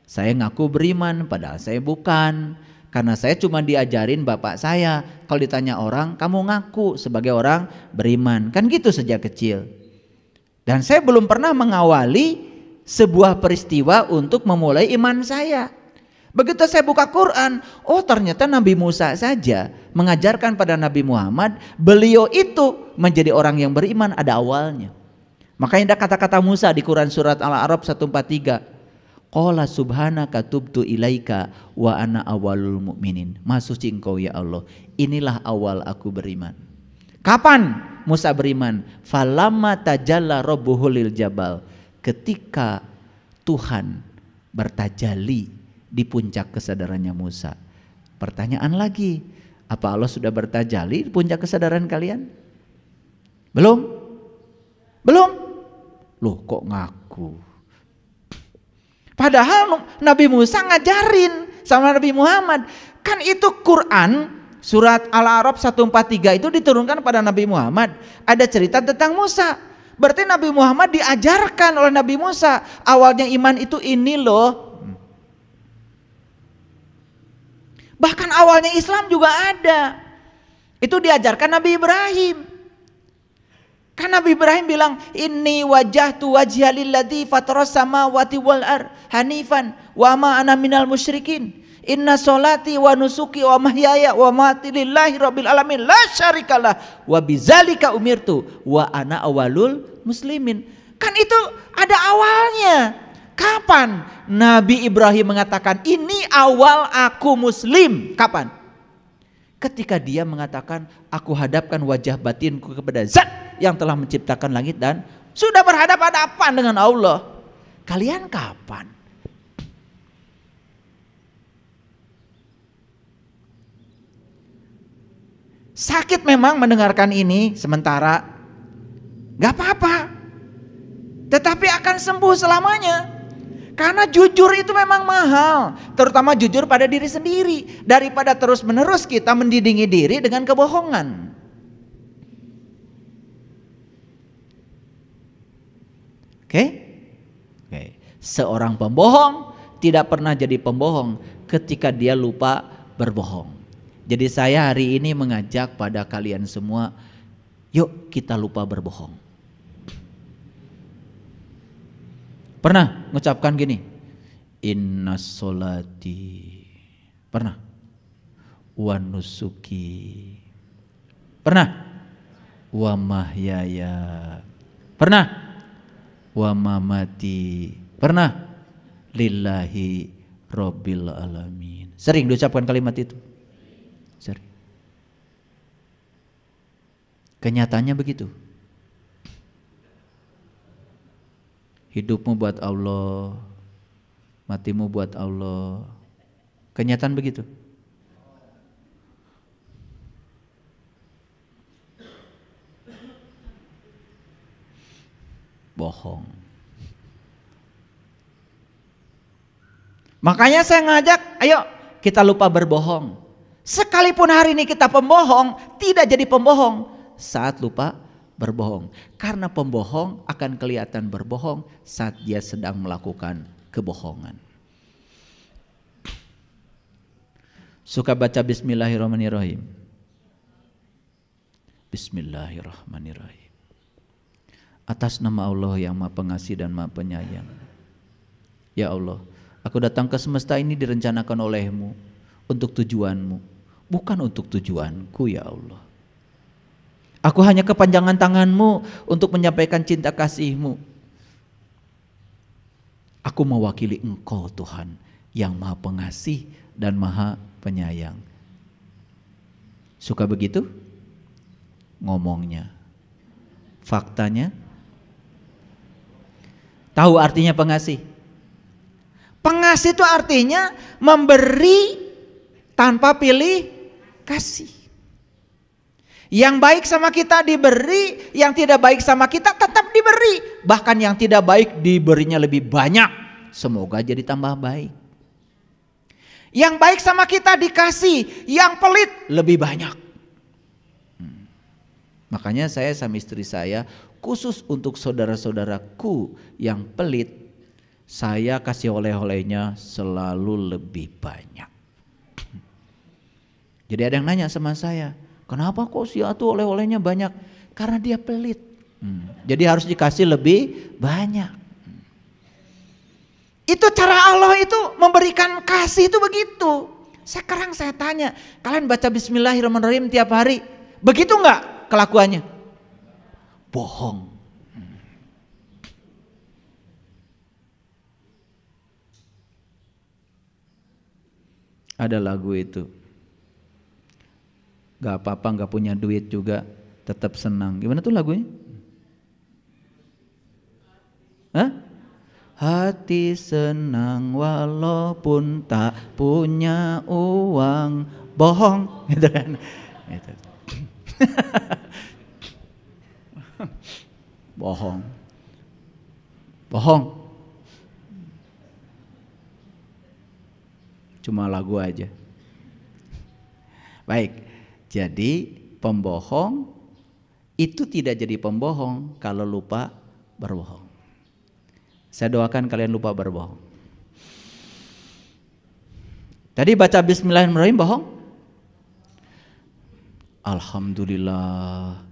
Saya ngaku beriman padahal saya bukan. Karena saya cuma diajarin bapak saya, kalau ditanya orang, kamu ngaku sebagai orang beriman. Kan gitu sejak kecil. Dan saya belum pernah mengawali sebuah peristiwa untuk memulai iman saya. Begitu saya buka Quran, ternyata Nabi Musa saja mengajarkan pada Nabi Muhammad, beliau itu menjadi orang yang beriman ada awalnya. Makanya ada kata-kata Musa di Quran surat Al-A'raf 143. Qala subhanaka tubtu ilaika wa ana awalul mu'minin. Maha suci engkau ya Allah, inilah awal aku beriman. Kapan Musa beriman? Falamma tajalla rabbuhu lil jabal. Ketika Tuhan bertajalli di puncak kesadarannya Musa. Pertanyaan lagi, apa Allah sudah bertajalli di puncak kesadaran kalian? Belum? Belum? Loh kok ngaku? Padahal Nabi Musa ngajarin sama Nabi Muhammad. Kan itu Quran surat Al-A'raf 143 itu diturunkan pada Nabi Muhammad. Ada cerita tentang Musa. Berarti Nabi Muhammad diajarkan oleh Nabi Musa. Awalnya iman itu ini loh. Bahkan awalnya Islam juga ada. Itu diajarkan Nabi Ibrahim. Kan Nabi Ibrahim bilang, inni wajjahtu wajhiya lilladzi fataras samawati wal ard hanifan wa ma ana minal musyrikin. Inna sholati wa nusuki wa mahyaya wa mamati lillahi rabbil alamin la syarikalah wa bidzalika umirtu wa ana awalul muslimin. Kan itu ada awalnya. Kapan Nabi Ibrahim mengatakan ini awal aku muslim? Kapan? Ketika dia mengatakan aku hadapkan wajah batinku kepada Zat yang telah menciptakan langit dan sudah berhadapan-hadapan dengan Allah. Kalian kapan? Sakit memang mendengarkan ini sementara, gak apa-apa, tetapi akan sembuh selamanya. Karena jujur itu memang mahal, terutama jujur pada diri sendiri, daripada terus-menerus kita mendidingi diri dengan kebohongan. Oke? Seorang pembohong tidak pernah jadi pembohong ketika dia lupa berbohong. Jadi saya hari ini mengajak pada kalian semua, yuk kita lupa berbohong. Pernah mengucapkan gini, inna sholati, pernah, wa nusuki, pernah, wa mahyaya, pernah, wa mamati, pernah, lillahi rabbil alamin. Sering diucapkan kalimat itu? Sering. Kenyataannya begitu. Hidupmu buat Allah, matimu buat Allah. Kenyataan begitu. Bohong. Makanya saya ngajak, ayo kita lupa berbohong. Sekalipun hari ini kita pembohong, tidak jadi pembohong saat lupa berbohong. Karena pembohong akan kelihatan berbohong saat dia sedang melakukan kebohongan. Suka baca bismillahirrahmanirrahim. Bismillahirrahmanirrahim. Atas nama Allah yang Maha Pengasih dan Maha Penyayang. Ya Allah, aku datang ke semesta ini direncanakan oleh-Mu untuk tujuan-Mu, bukan untuk tujuanku ya Allah. Aku hanya kepanjangan tangan-Mu untuk menyampaikan cinta kasih-Mu. Aku mewakili Engkau Tuhan yang Maha Pengasih dan Maha Penyayang. Suka begitu ngomongnya. Faktanya, tahu artinya pengasih? Pengasih itu artinya memberi tanpa pilih kasih. Yang baik sama kita diberi, yang tidak baik sama kita tetap diberi. Bahkan yang tidak baik diberinya lebih banyak. Semoga jadi tambah baik. Yang baik sama kita dikasih, yang pelit lebih banyak. Makanya saya sama istri saya, khusus untuk saudara-saudaraku yang pelit, saya kasih oleh-olehnya selalu lebih banyak. Jadi ada yang nanya sama saya, kenapa kok si Atu oleh-olehnya banyak? Karena dia pelit. Jadi harus dikasih lebih banyak. Itu cara Allah itu memberikan kasih itu begitu. Sekarang saya tanya, kalian baca Bismillahirrahmanirrahim tiap hari, begitu enggak kelakuannya? Bohong. Ada lagu itu, gak apa-apa gak punya duit juga tetap senang. Gimana tuh lagunya? Hah? Hati senang walaupun tak punya uang. Bohong gitu kan. Gitu. Bohong. Bohong. Cuma lagu aja. Baik. Jadi pembohong itu tidak jadi pembohong kalau lupa berbohong. Saya doakan kalian lupa berbohong. Tadi baca Bismillahirrahmanirrahim bohong? Alhamdulillah,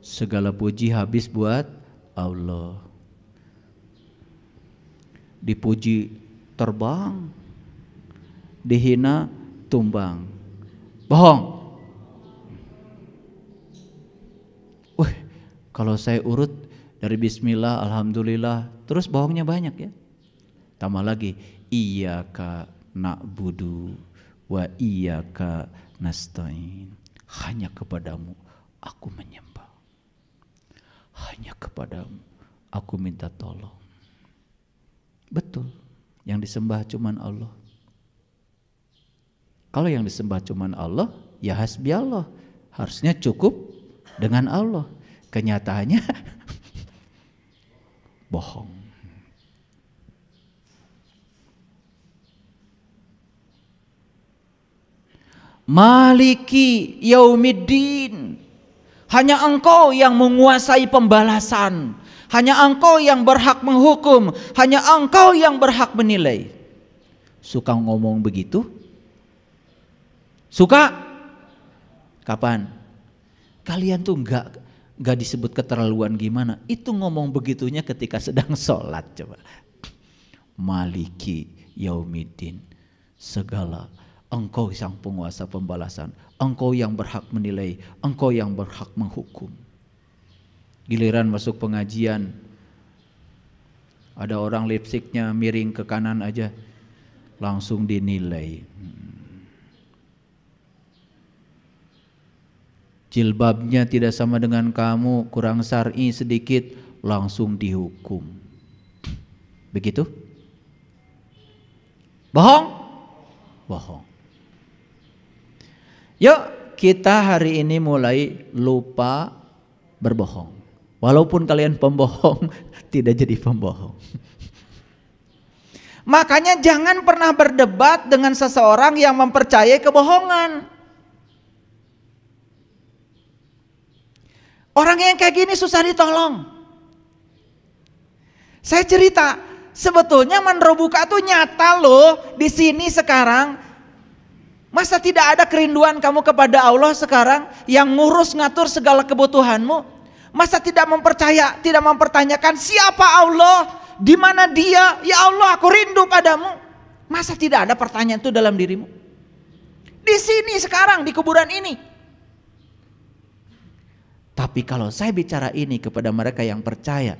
segala puji habis buat Allah. Dipuji terbang, dihina tumbang. Bohong. Kalau saya urut dari Bismillah, Alhamdulillah, terus bohongnya banyak ya. Tambah lagi, iyyaka na'budu wa iyyaka nasta'in. Hanya kepadamu aku menyembah. Hanya kepadamu aku minta tolong. Betul, yang disembah cuman Allah. Kalau yang disembah cuman Allah, ya hasbi Allah. Harusnya cukup dengan Allah. Kenyataannya bohong. Maliki yaumiddin. Hanya Engkau yang menguasai pembalasan. Hanya Engkau yang berhak menghukum. Hanya Engkau yang berhak menilai. Suka ngomong begitu? Suka? Kapan? Kalian tuh enggak disebut keterlaluan gimana. Itu ngomong begitunya ketika sedang sholat. Coba. Maliki yaumiddin. Segala Engkau sang penguasa pembalasan. Engkau yang berhak menilai. Engkau yang berhak menghukum. Giliran masuk pengajian, ada orang lipstiknya miring ke kanan aja, langsung dinilai. Jilbabnya tidak sama dengan kamu, kurang syar'i sedikit, langsung dihukum. Begitu? Bohong? Bohong. Yuk kita hari ini mulai lupa berbohong. Walaupun kalian pembohong, tidak jadi pembohong. Makanya jangan pernah berdebat dengan seseorang yang mempercayai kebohongan. Orang yang kayak gini susah ditolong. Saya cerita, sebetulnya Manrobuka tuh nyata loh di sini sekarang. Masa tidak ada kerinduan kamu kepada Allah sekarang yang ngurus ngatur segala kebutuhanmu? Masa tidak mempertanyakan siapa Allah, di mana Dia? Ya Allah, aku rindu padamu. Masa tidak ada pertanyaan itu dalam dirimu? Di sini sekarang, di kuburan ini. Tapi kalau saya bicara ini kepada mereka yang percaya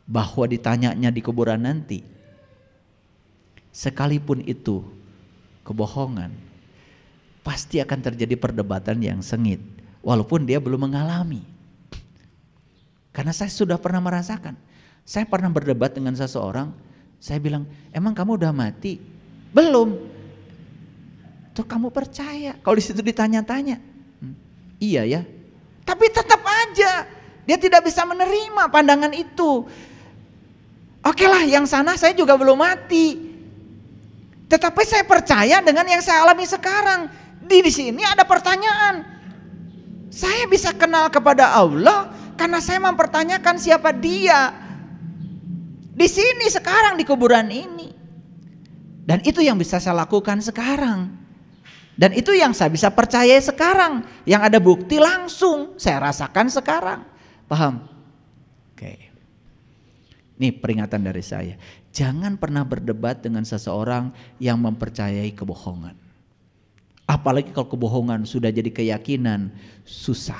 bahwa ditanyanya di kuburan nanti, sekalipun itu kebohongan, pasti akan terjadi perdebatan yang sengit, walaupun dia belum mengalami. Karena saya sudah pernah merasakan. Saya pernah berdebat dengan seseorang, saya bilang, emang kamu udah mati? Belum. Tuh kamu percaya? Kalau di situ ditanya-tanya, iya ya. Tapi tetap aja dia tidak bisa menerima pandangan itu. Oke lah, yang sana saya juga belum mati. Tetapi saya percaya dengan yang saya alami sekarang. Di sini ada pertanyaan. Saya bisa kenal kepada Allah karena saya mempertanyakan siapa Dia. Di sini sekarang di kuburan ini. Dan itu yang bisa saya lakukan sekarang. Dan itu yang saya bisa percaya sekarang. Yang ada bukti langsung saya rasakan sekarang. Paham? Oke. Ini peringatan dari saya. Jangan pernah berdebat dengan seseorang yang mempercayai kebohongan. Apalagi kalau kebohongan sudah jadi keyakinan, susah.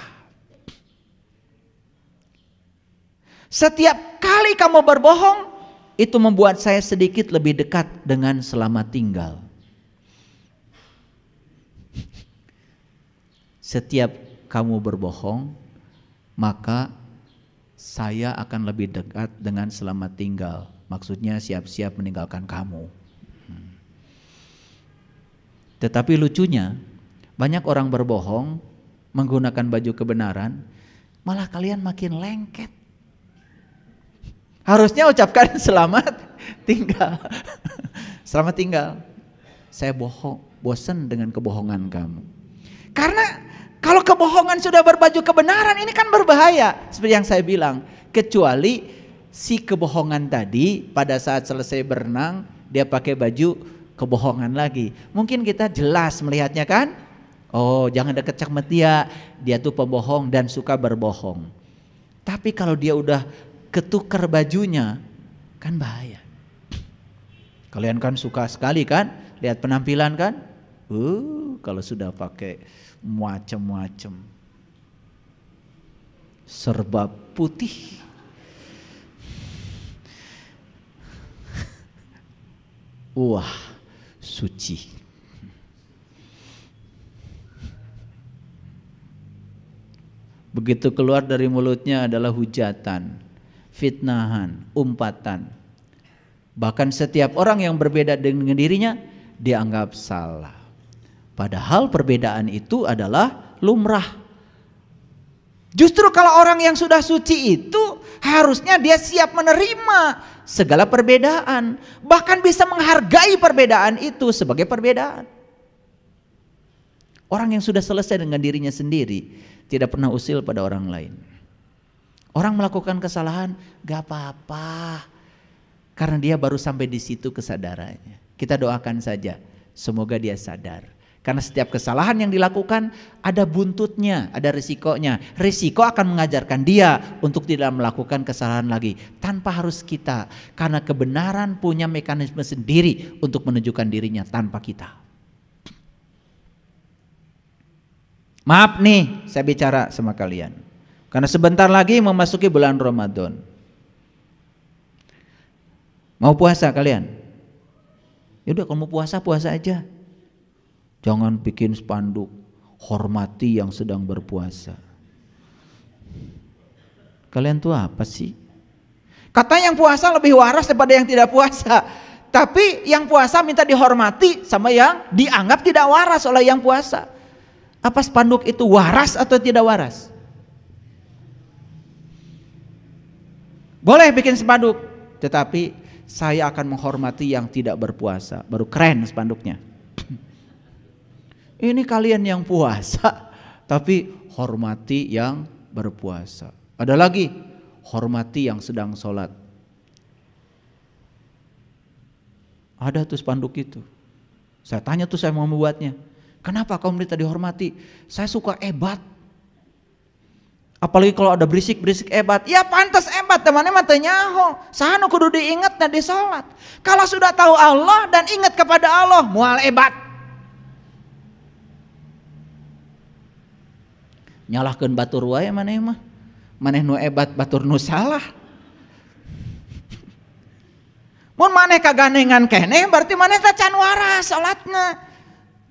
Setiap kali kamu berbohong, itu membuat saya sedikit lebih dekat dengan selamat tinggal. Setiap kamu berbohong, maka saya akan lebih dekat dengan selamat tinggal. Maksudnya siap-siap meninggalkan kamu. Tetapi lucunya, banyak orang berbohong, menggunakan baju kebenaran, malah kalian makin lengket. Harusnya ucapkan selamat tinggal. Selamat tinggal. Saya bosan dengan kebohongan kamu. Karena kalau kebohongan sudah berbaju kebenaran, ini kan berbahaya. Seperti yang saya bilang, kecuali si kebohongan tadi pada saat selesai berenang, dia pakai baju kebohongan lagi. Mungkin kita jelas melihatnya kan? Oh, jangan deket sama dia tuh pembohong dan suka berbohong. Tapi kalau dia udah ketukar bajunya, kan bahaya. Kalian kan suka sekali kan lihat penampilan kan? Kalau sudah pakai macam-macam, serba putih, wah suci. Begitu keluar dari mulutnya adalah hujatan, fitnahan, umpatan. Bahkan setiap orang yang berbeda dengan dirinya dianggap salah. Padahal perbedaan itu adalah lumrah. Justru kalau orang yang sudah suci itu harusnya dia siap menerima segala perbedaan. Bahkan bisa menghargai perbedaan itu sebagai perbedaan. Orang yang sudah selesai dengan dirinya sendiri tidak pernah usil pada orang lain. Orang melakukan kesalahan gak apa-apa, karena dia baru sampai di situ kesadarannya. Kita doakan saja, semoga dia sadar. Karena setiap kesalahan yang dilakukan ada buntutnya, ada risikonya. Risiko akan mengajarkan dia untuk tidak melakukan kesalahan lagi tanpa harus kita. Karena kebenaran punya mekanisme sendiri untuk menunjukkan dirinya tanpa kita. Maaf nih, saya bicara sama kalian. Karena sebentar lagi memasuki bulan Ramadan. Mau puasa kalian? Yaudah kalau mau puasa, puasa aja. Jangan bikin spanduk, hormati yang sedang berpuasa. Kalian tuh apa sih? Kata yang puasa lebih waras daripada yang tidak puasa. Tapi yang puasa minta dihormati sama yang dianggap tidak waras oleh yang puasa. Apa spanduk itu waras atau tidak waras? Boleh bikin spanduk, tetapi saya akan menghormati yang tidak berpuasa. Baru keren spanduknya. Ini kalian yang puasa, tapi hormati yang berpuasa. Ada lagi, hormati yang sedang sholat. Ada tuh spanduk itu. Saya tanya tuh, saya mau membuatnya. Kenapa kamu minta dihormati? Saya suka ebat. Apalagi kalau ada berisik-berisik ebat. Ya pantas ebat, temannya mata nyaho. Sahanu kudu diingat dan disolat. Kalau sudah tahu Allah dan ingat kepada Allah, mual ebat. Nyalahkeun batur wae maneh mah. Maneh nu ebat batur nu salah. Mun maneh kagandengan keneh berarti maneh teh can waras salatna.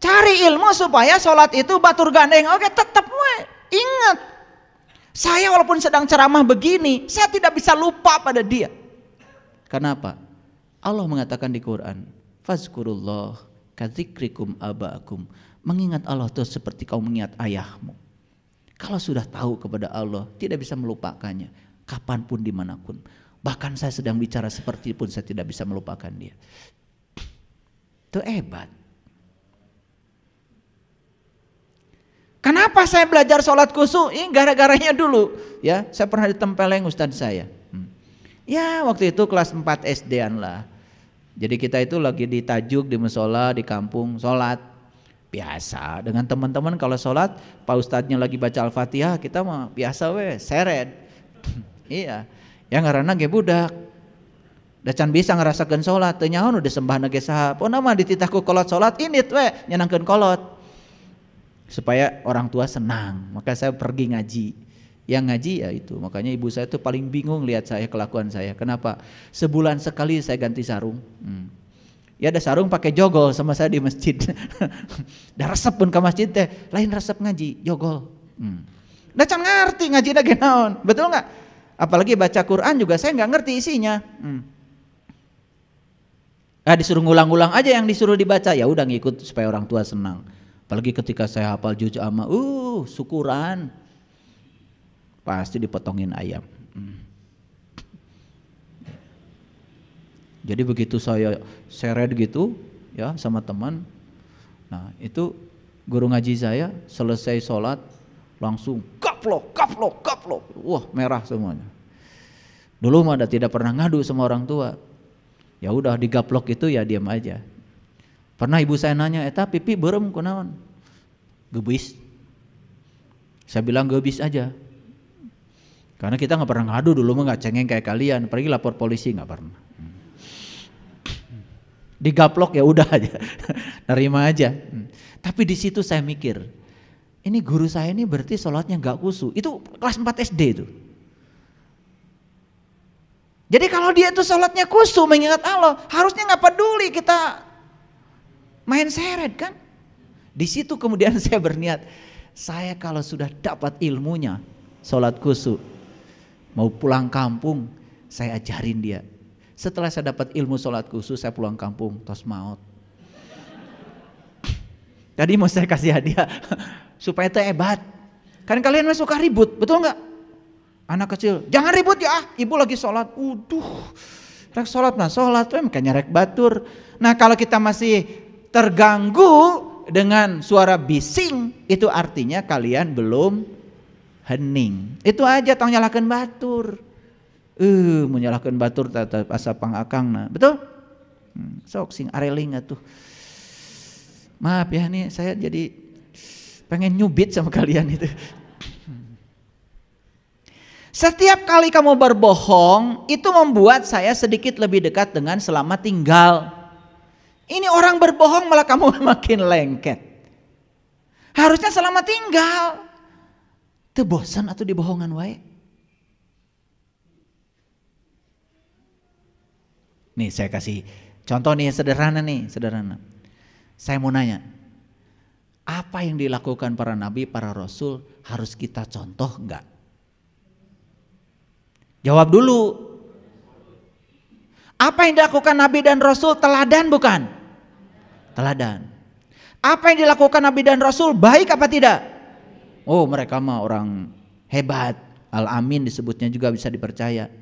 Cari ilmu supaya sholat itu batur gandeng. Oke, tetap ingat. Saya walaupun sedang ceramah begini, saya tidak bisa lupa pada dia. Kenapa? Allah mengatakan di Quran, fazkurullah kadzikrikum aba'akum. Mengingat Allah itu seperti kau mengingat ayahmu. Kalau sudah tahu kepada Allah, tidak bisa melupakannya. Kapanpun, dimanapun. Bahkan saya sedang bicara seperti pun saya tidak bisa melupakan dia. Itu hebat. Kenapa saya belajar sholat khusyuk? Ini gara-garanya dulu. Ya, saya pernah ditempeleng ustadz saya. Ya, waktu itu kelas 4 SD-an lah. Jadi kita itu lagi ditajuk di musola di kampung sholat. Biasa dengan teman-teman kalau sholat, Pak Ustadznya lagi baca Al-Fatihah, kita mah biasa seret. Iya, yang karena ge budak. Da can bisa ngerasakeun sholat, teu nyaho udah sembah ge saha. Ponna mah dititahku kolot sholat ini nyenangkeun kolot. Supaya orang tua senang, maka saya pergi ngaji. Yang ngaji ya itu, makanya ibu saya tuh paling bingung lihat saya, kelakuan saya. Kenapa? Sebulan sekali saya ganti sarung. Ya ada sarung pakai jogol sama saya di masjid. Dah resep pun ke masjid teh, lain resep ngaji, jogol. Dah can ngerti ngaji dah naon, betul nggak? Apalagi baca Quran juga saya nggak ngerti isinya. Disuruh ngulang-ulang aja yang disuruh dibaca, ya udah ngikut supaya orang tua senang. Apalagi ketika saya hafal juz amma, syukuran, pasti dipotongin ayam. Jadi begitu saya seret gitu ya sama teman, nah itu guru ngaji saya selesai sholat langsung kaplok, wah merah semuanya. Dulu mah tidak pernah ngadu sama orang tua, ya udah digaplok itu ya diam aja. Pernah ibu saya nanya, eta pipi berem kunaon? Gebis. Saya bilang gebis aja. Karena kita nggak pernah ngadu dulu mah, nggak cengeng kayak kalian, pergi lapor polisi nggak pernah. Digaplok ya udah aja, nerima aja. Tapi di situ saya mikir, ini guru saya ini berarti sholatnya nggak khusyuk. Itu kelas 4 SD itu. Jadi kalau dia itu sholatnya khusyuk mengingat Allah, harusnya nggak peduli kita main seret kan? Di situ kemudian saya berniat, saya kalau sudah dapat ilmunya sholat khusyuk, mau pulang kampung saya ajarin dia. Setelah saya dapat ilmu sholat khusyuk, saya pulang kampung tos maut. Tadi mau saya kasih hadiah supaya itu hebat. Kan kalian masih suka ribut, betul nggak? Anak kecil, jangan ribut ya, ibu lagi sholat. Rek sholat nah sholat, makanya rek batur. Nah kalau kita masih terganggu dengan suara bising, itu artinya kalian belum hening. Itu aja, tong nyalakan batur. Menyalahkan batur tata asa pangakangna, betul? Sok sing areling atuh. Maaf ya nih, saya jadi pengen nyubit sama kalian itu. Setiap kali kamu berbohong, itu membuat saya sedikit lebih dekat dengan selamat tinggal. Ini orang berbohong malah kamu makin lengket. Harusnya selamat tinggal. Teu bosan atuh dibohongan wae. Nih saya kasih contoh nih sederhana. Saya mau nanya, apa yang dilakukan para nabi, para rasul harus kita contoh enggak? Jawab dulu. Apa yang dilakukan nabi dan rasul teladan bukan? Teladan. Apa yang dilakukan nabi dan rasul baik apa tidak? Oh mereka mah orang hebat, al-amin disebutnya juga bisa dipercaya.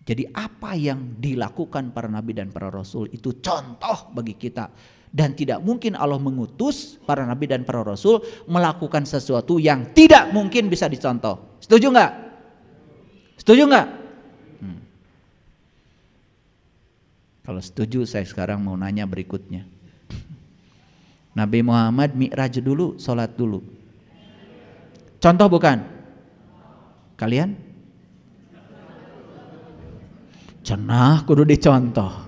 Jadi apa yang dilakukan para nabi dan para rasul itu contoh bagi kita. Dan tidak mungkin Allah mengutus para nabi dan para rasul melakukan sesuatu yang tidak mungkin bisa dicontoh. Setuju nggak? Setuju nggak? Kalau setuju saya sekarang mau nanya berikutnya. Nabi Muhammad mi'raj dulu, sholat dulu. Contoh bukan? Kalian? Cenah kudu dicontoh.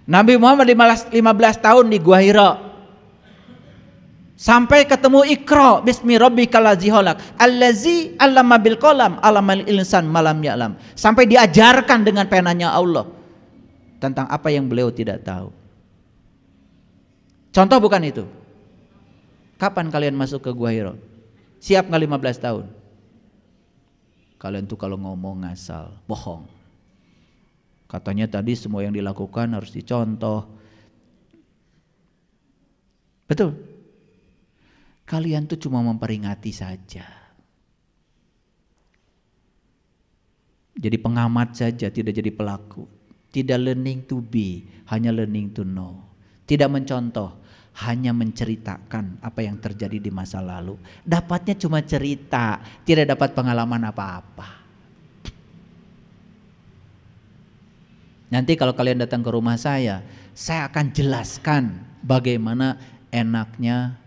Nabi Muhammad 15 tahun di Gua Hira. Sampai ketemu Iqra bismi rabbikal ladzi khalaq allazi 'allama bil qalam 'allamal insan malam ya'lam. Sampai diajarkan dengan penanya Allah. tentang apa yang beliau tidak tahu. Contoh bukan itu? Kapan kalian masuk ke Gua Hira? Siap nggak 15 tahun? Kalian tuh kalau ngomong ngasal, bohong. Katanya tadi semua yang dilakukan harus dicontoh. Betul? Kalian tuh cuma memperingati saja. Jadi pengamat saja, tidak jadi pelaku. Tidak learning to be, hanya learning to know. Tidak mencontoh, hanya menceritakan apa yang terjadi di masa lalu. Dapatnya cuma cerita, tidak dapat pengalaman apa-apa. Nanti kalau kalian datang ke rumah saya akan jelaskan bagaimana enaknya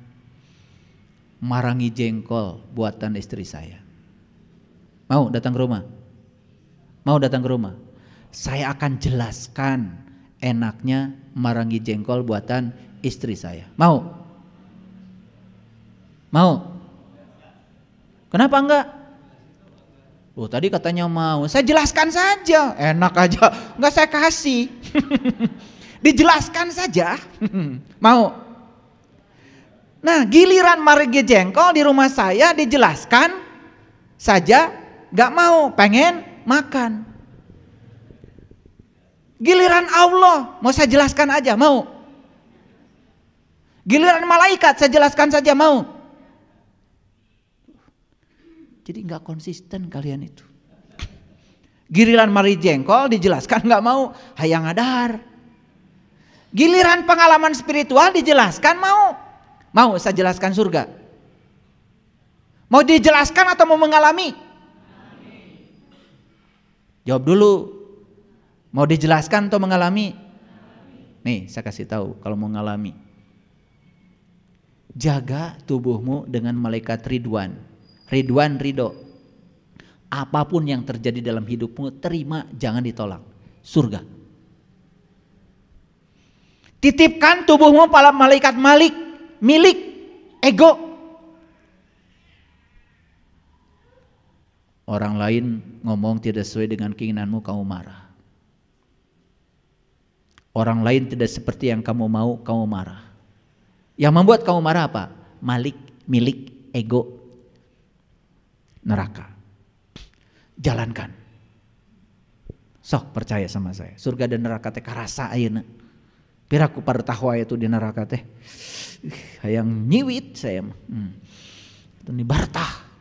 marangi jengkol buatan istri saya. Mau datang ke rumah? Mau datang ke rumah? Saya akan jelaskan enaknya marangi jengkol buatan istri saya. Mau? Mau? Kenapa enggak? Oh tadi katanya mau. Saya jelaskan saja. Enak aja. Enggak saya kasih. Dijelaskan saja. Mau? Nah giliran marangi jengkol di rumah saya dijelaskan saja. Enggak mau. Pengen makan. Giliran Allah mau saya jelaskan aja, mau. Giliran malaikat saya jelaskan saja, mau. Jadi nggak konsisten kalian itu. Giliran mari jengkol dijelaskan nggak mau, hayang adar. Giliran pengalaman spiritual dijelaskan mau. Mau saya jelaskan surga. Mau dijelaskan atau mau mengalami? Jawab dulu. Mau dijelaskan atau mengalami? Nih saya kasih tahu kalau mau mengalami. Jaga tubuhmu dengan malaikat Ridwan. Ridwan ridho. Apapun yang terjadi dalam hidupmu terima, jangan ditolak. Surga. Titipkan tubuhmu pada malaikat Malik, milik ego. Orang lain ngomong tidak sesuai dengan keinginanmu, kamu marah. Orang lain tidak seperti yang kamu mau, kamu marah. Yang membuat kamu marah apa? Malik, milik, ego, neraka. Jalankan. Sok percaya sama saya. Surga dan neraka teh karasa ayeuna. Piraku partahoa itu di neraka teh. Hayang nyiwit saya mah. Itu nih bartah.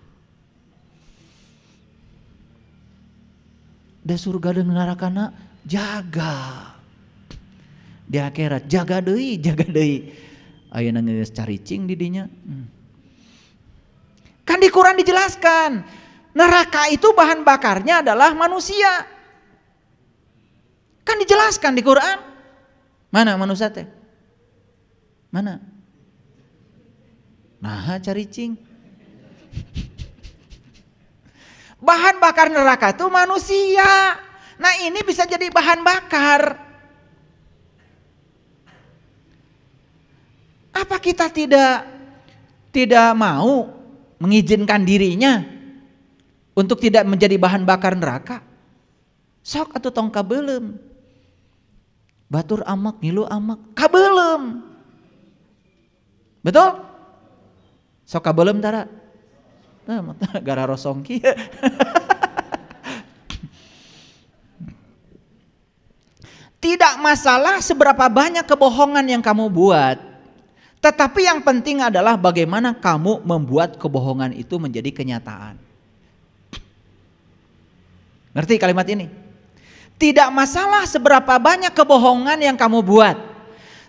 Da surga dan neraka na jaga. Di akhirat jaga deui, jaga deui. Ayeuna geus caricing di dinya. Kan di Quran dijelaskan, neraka itu bahan bakarnya adalah manusia. Kan dijelaskan di Quran. Mana manusia teh? Mana? Nah, caricing. Bahan bakar neraka itu manusia. Nah, ini bisa jadi bahan bakar. Apa kita tidak mau mengizinkan dirinya untuk tidak menjadi bahan bakar neraka? Sok atau tong kabelem. Batur amak, ngilu amak, kabelem. Betul? Sok kabelem tara. Gara rosong kieu. Tidak masalah seberapa banyak kebohongan yang kamu buat. Tetapi yang penting adalah bagaimana kamu membuat kebohongan itu menjadi kenyataan. Ngerti kalimat ini? Tidak masalah seberapa banyak kebohongan yang kamu buat.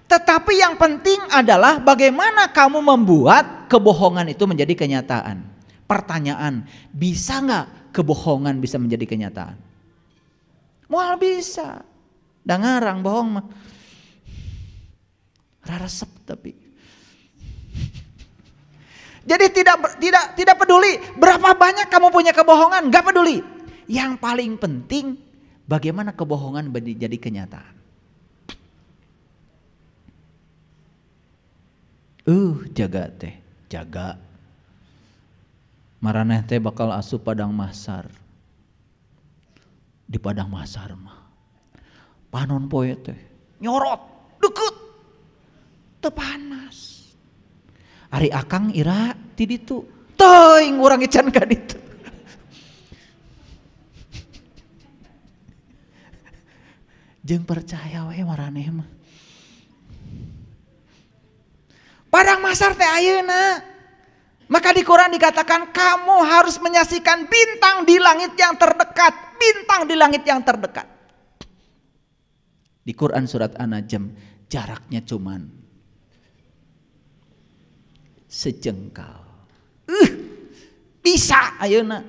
Tetapi yang penting adalah bagaimana kamu membuat kebohongan itu menjadi kenyataan. Pertanyaan, bisa nggak kebohongan bisa menjadi kenyataan? Mual bisa. Da ngarang bohong mah. Raresep tapi. Jadi tidak peduli berapa banyak kamu punya kebohongan, nggak peduli. Yang paling penting bagaimana kebohongan menjadi kenyataan. Jaga teh, jaga. Maraneh teh bakal asup padang mahsyar. Di padang mahsyar mah panon poe teh nyorot deket teu panas. Ari akang ira ti ditu teuing urang ecan ka ditu. Jeung percaya we maraneh mah. Padang Masar teh ayeuna. Maka di Quran dikatakan kamu harus menyaksikan bintang di langit yang terdekat, bintang di langit yang terdekat. Di Quran surat An-Najm jaraknya cuman sejengkal. Bisa ayeuna.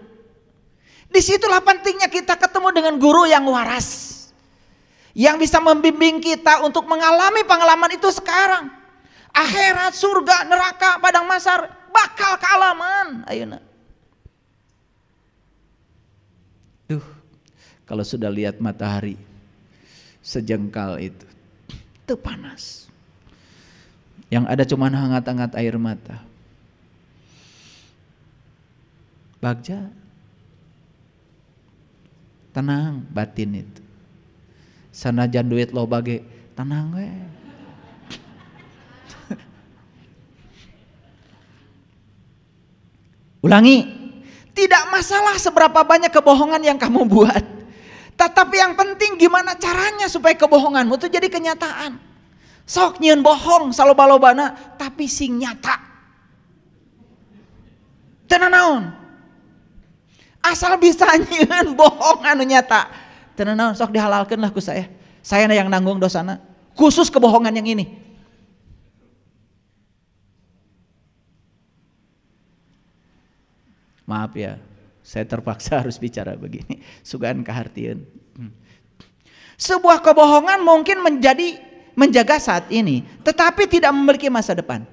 Disitulah pentingnya kita ketemu dengan guru yang waras. Yang bisa membimbing kita untuk mengalami pengalaman itu sekarang. Akhirat, surga, neraka, padang mahsyar bakal kealaman ayeuna. Kalau sudah lihat matahari sejengkal itu teu panas. Yang ada cuma hangat-hangat air mata. Bagja tenang batin itu. Sanajan duit lo bage tenang we. Ulangi, tidak masalah seberapa banyak kebohongan yang kamu buat. Tetapi yang penting gimana caranya supaya kebohonganmu itu jadi kenyataan. Sok nyieun bohong saloba-lobana tapi sing nyata. Teu naon. Asal bisa nyieun bohong anu nyata. Teu naon sok dihalalkeun lah ku saya. Saya yang nanggung dosana. Khusus kebohongan yang ini. Maaf ya, saya terpaksa harus bicara begini. Sugan kahartieun. Sebuah kebohongan mungkin menjaga saat ini, tetapi tidak memiliki masa depan.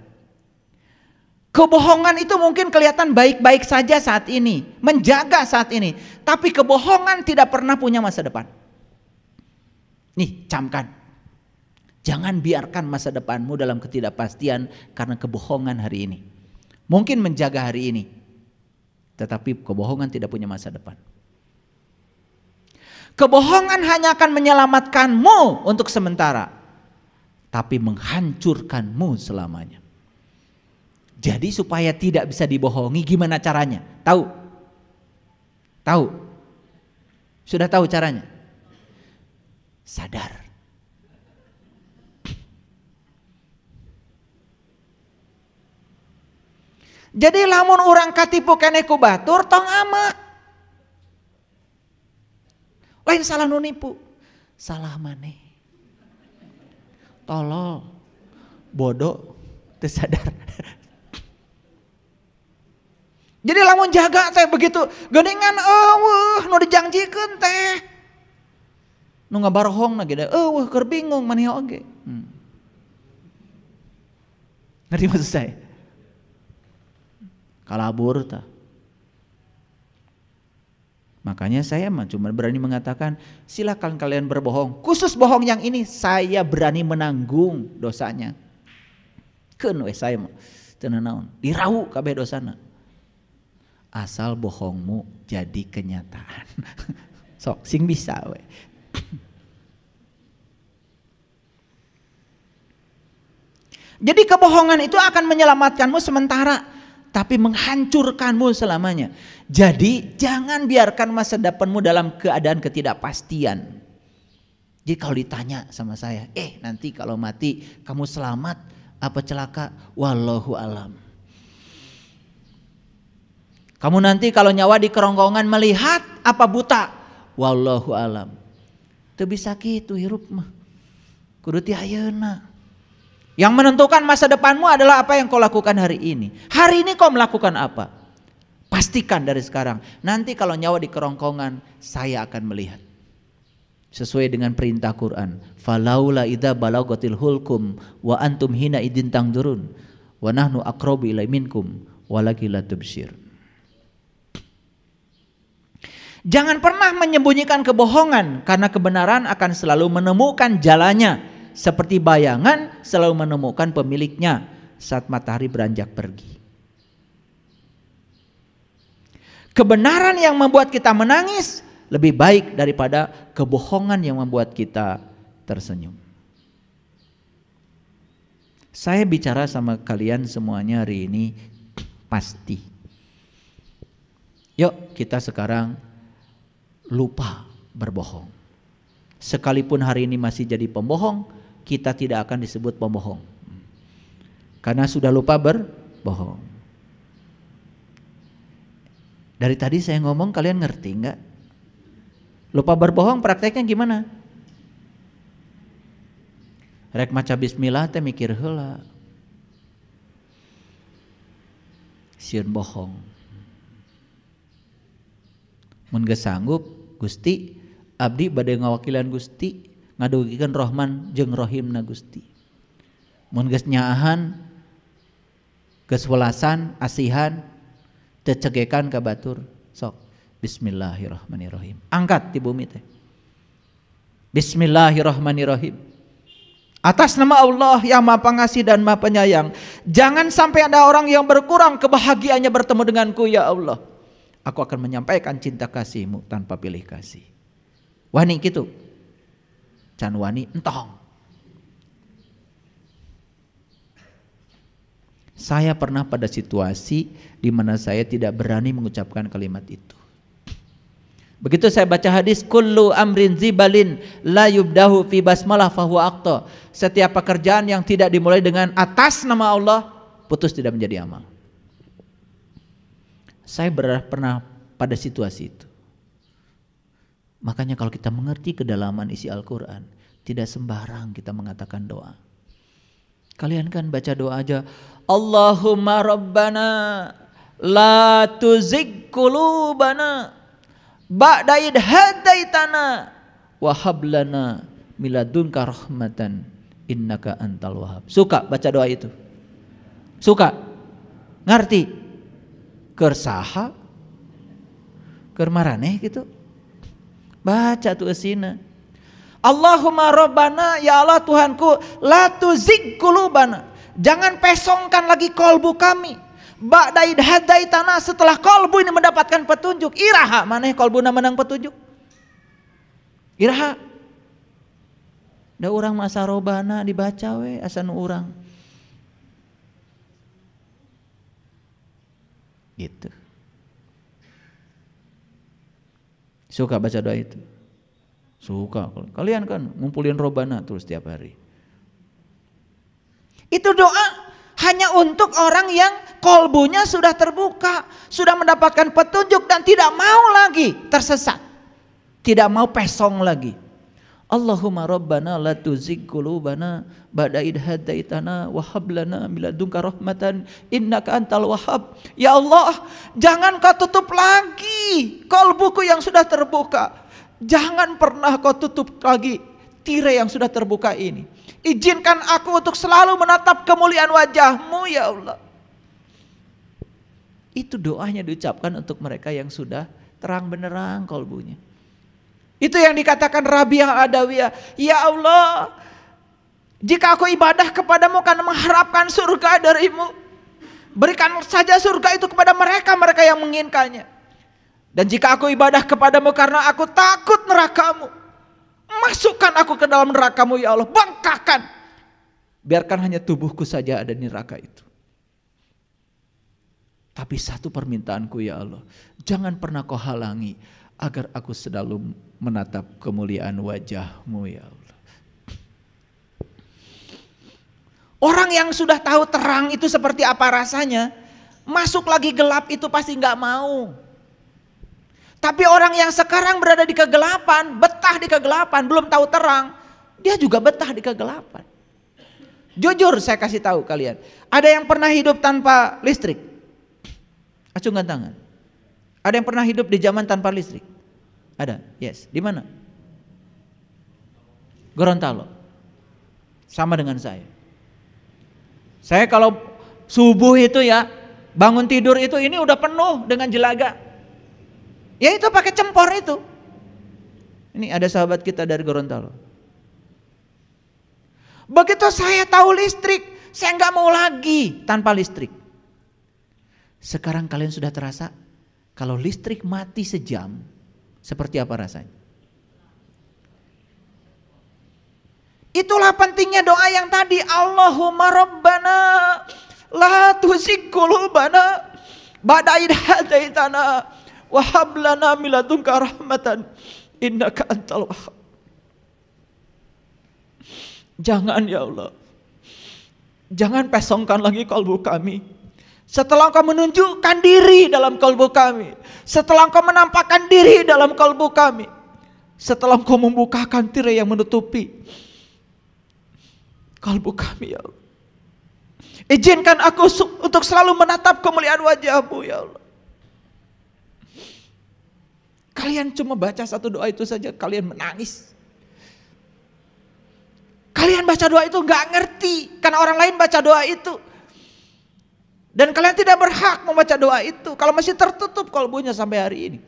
Kebohongan itu mungkin kelihatan baik-baik saja saat ini, menjaga saat ini, tapi kebohongan tidak pernah punya masa depan. Nih, camkan. Jangan biarkan masa depanmu dalam ketidakpastian karena kebohongan hari ini. Mungkin menjaga hari ini, tetapi kebohongan tidak punya masa depan. Kebohongan hanya akan menyelamatkanmu untuk sementara, tapi menghancurkanmu selamanya. Jadi supaya tidak bisa dibohongi gimana caranya? Tahu? Tahu? Sudah tahu caranya? Sadar. Jadi lamun orang katipu keneh ku batur tong amak. Lain salah nu nipu. Salah maneh. Tolol. Bodoh. Teu sadar. Jadi lamun jaga teh begitu geuningan eueuh nu dijanjikeun teh. Nu ngabarohongna ge eueuh keur bingung maneh oge. Ngerti maksud saya? Kalabur tah. Makanya saya cuma berani mengatakan silakan kalian berbohong. Khusus bohong yang ini saya berani menanggung dosanya. Keun we saya mah teu naon, dirau kabeh dosana. Asal bohongmu jadi kenyataan. Sok sing bisa we. Jadi kebohongan itu akan menyelamatkanmu sementara, tapi menghancurkanmu selamanya. Jadi jangan biarkan masa depanmu dalam keadaan ketidakpastian. Jadi kalau ditanya sama saya, nanti kalau mati kamu selamat apa celaka? Wallahu alam. Kamu nanti kalau nyawa di kerongkongan melihat apa buta? Wallahu alam. Teu bisa kitu hirup mah. Kudu ti ayeuna. Yang menentukan masa depanmu adalah apa yang kau lakukan hari ini. Hari ini kau melakukan apa? Pastikan dari sekarang. Nanti kalau nyawa di kerongkongan, saya akan melihat. Sesuai dengan perintah Quran. Falaula idza balagatil hulkum wa antum hina idin tangdurun wa nahnu aqrabu ilai minkum walakin la tubsir. Jangan pernah menyembunyikan kebohongan karena kebenaran akan selalu menemukan jalannya, seperti bayangan selalu menemukan pemiliknya saat matahari beranjak pergi. Kebenaran yang membuat kita menangis lebih baik daripada kebohongan yang membuat kita tersenyum. Saya bicara sama kalian semuanya hari ini pasti. Yuk kita sekarang lupa berbohong. Sekalipun hari ini masih jadi pembohong, kita tidak akan disebut pembohong. Karena sudah lupa berbohong. Dari tadi saya ngomong kalian ngerti enggak? Lupa berbohong prakteknya gimana? Rek maca bismillah teh mikir heula. Sieun bohong. Mun geus sanggup Gusti abdi bade ngawakilan Gusti ngadugikeun Rahman jeung Rahimna Gusti. Mun geus nyaahan geus welasan asihan teu cegekan ka batur sok bismillahirrahmanirrahim. Angkat di bumi teh. Bismillahirrahmanirrahim. Atas nama Allah yang Maha Pengasih dan Maha Penyayang, jangan sampai ada orang yang berkurang kebahagiaannya bertemu denganku ya Allah. Aku akan menyampaikan cinta kasih-Mu tanpa pilih kasih. Wani gitu. Can wani entong. Saya pernah pada situasi di mana saya tidak berani mengucapkan kalimat itu. Begitu saya baca hadis kullu amrin zibalin la yubdahu fi basmalah fahuwa aqta. Setiap pekerjaan yang tidak dimulai dengan atas nama Allah putus tidak menjadi amal. Saya pernah pada situasi itu. Makanya kalau kita mengerti kedalaman isi Al-Quran, tidak sembarang kita mengatakan doa. Kalian kan baca doa aja, Allahumma rabbana la tuzigh qulubana ba'da id hadaitana wa hab lana min ladunka rahmatan innaka antal wahhab. Suka baca doa itu? Suka? Ngerti? Keur saha? Keur maraneh gitu? Baca tuh esina. Allahumma rabbana, ya Allah Tuhanku, la tuzigh qulubana. Jangan pesongkan lagi kolbu kami. Ba'da id hadaitana, setelah kolbu ini mendapatkan petunjuk. Iraha maneh kolbuna menang petunjuk. Iraha. Da urang masa robana dibaca we asa nu urang. Gitu. Suka baca doa itu? Suka. Kalian kan ngumpulin robana terus setiap hari. Itu doa hanya untuk orang yang kolbunya sudah terbuka, sudah mendapatkan petunjuk dan tidak mau lagi tersesat, tidak mau pesong lagi. Allahumma rabbana la tuzigh qulubana ba'da id hadaitana wa hab lana min ladunka rahmatan innaka antal wahhab. Ya Allah, jangan kau tutup lagi kolbuku yang sudah terbuka. Jangan pernah kau tutup lagi tirai yang sudah terbuka ini. Izinkan aku untuk selalu menatap kemuliaan wajah-Mu ya Allah. Itu doanya diucapkan untuk mereka yang sudah terang benderang kolbunya. Itu yang dikatakan Rabi'ah Adawiyah. Ya Allah, jika aku ibadah kepadamu karena mengharapkan surga dari-Mu, berikan saja surga itu kepada mereka yang menginginkannya. Dan jika aku ibadah kepadamu karena aku takut neraka-Mu, masukkan aku ke dalam neraka-Mu ya Allah, bangkahkan. Biarkan hanya tubuhku saja ada di neraka itu. Tapi satu permintaanku ya Allah, jangan pernah kau halangi agar aku selalu menatap kemuliaan wajah-Mu ya Allah. Orang yang sudah tahu terang itu seperti apa rasanya, masuk lagi gelap itu pasti gak mau. Tapi orang yang sekarang berada di kegelapan, betah di kegelapan, belum tahu terang, dia juga betah di kegelapan. Jujur saya kasih tahu kalian, ada yang pernah hidup tanpa listrik? Acungkan tangan. Ada yang pernah hidup di zaman tanpa listrik? Ada? Yes. Di mana? Gorontalo. Sama dengan saya. Saya kalau subuh itu ya, bangun tidur itu ini udah penuh dengan jelaga. Ya itu pakai cempor itu. Ini ada sahabat kita dari Gorontalo. Begitu saya tahu listrik, saya nggak mau lagi tanpa listrik. Sekarang kalian sudah terasa kalau listrik mati sejam, seperti apa rasanya? Itulah pentingnya doa yang tadi. Allahumma rabbana la tuzigh qulubana ba'da idh hadaitana wa hab lana min ladunka rahmatan innaka antal wahhab. Jangan ya Allah, jangan pesongkan lagi kalbu kami. Setelah Engkau menunjukkan diri dalam kalbu kami, setelah Engkau menampakkan diri dalam kalbu kami, setelah Engkau membukakan tirai yang menutupi kalbu kami ya Allah, izinkan aku untuk selalu menatap kemuliaan wajah-Mu ya Allah. Kalian cuma baca satu doa itu saja, kalian menangis. Kalian baca doa itu gak ngerti, karena orang lain baca doa itu. Dan kalian tidak berhak membaca doa itu, kalau masih tertutup kalbunya sampai hari ini.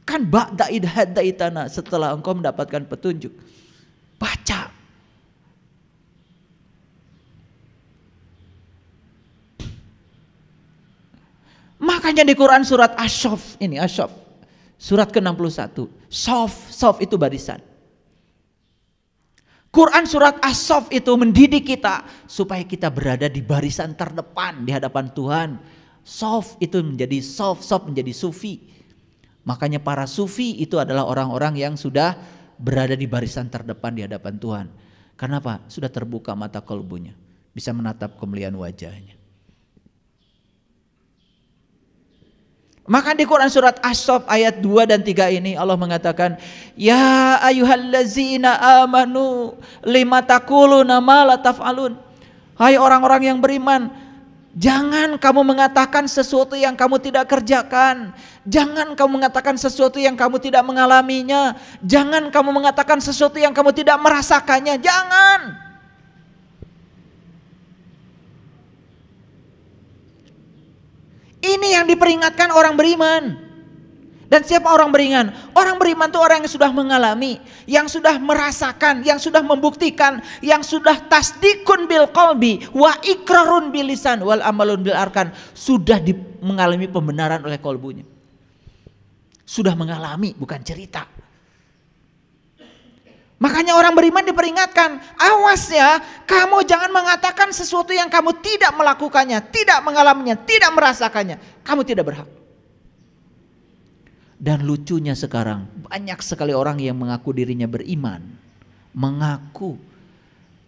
Kan ba'da idh hadaitana, setelah engkau mendapatkan petunjuk. Baca. Makanya di Quran surat Asy-Syaff, ini Asy-Syaff, surat ke-61, Syaff itu barisan. Quran surat Asy-Syaff itu mendidik kita supaya kita berada di barisan terdepan di hadapan Tuhan. Syaff itu menjadi Syaff menjadi sufi. Makanya para sufi itu adalah orang-orang yang sudah berada di barisan terdepan di hadapan Tuhan. Kenapa? Sudah terbuka mata kalbunya, bisa menatap kemuliaan wajahnya. Maka di Quran surat Asy-Syaff ayat 2 dan 3 ini Allah mengatakan, ya ayyuhallazina amanu lima taquluna ma la taf'alun. Hai orang-orang yang beriman, jangan kamu mengatakan sesuatu yang kamu tidak kerjakan. Jangan kamu mengatakan sesuatu yang kamu tidak mengalaminya. Jangan kamu mengatakan sesuatu yang kamu tidak merasakannya. Jangan. Ini yang diperingatkan orang beriman. Dan siapa orang beriman? Orang beriman itu orang yang sudah mengalami, yang sudah merasakan, yang sudah membuktikan, yang sudah tasdikun bil qalbi wa ikrarun bil lisan wal amalun bil arkan. Sudah mengalami pembenaran oleh kalbunya. Sudah mengalami, bukan cerita. Makanya orang beriman diperingatkan, awas ya, kamu jangan mengatakan sesuatu yang kamu tidak melakukannya, tidak mengalaminya, tidak merasakannya. Kamu tidak berhak. Dan lucunya sekarang banyak sekali orang yang mengaku dirinya beriman, mengaku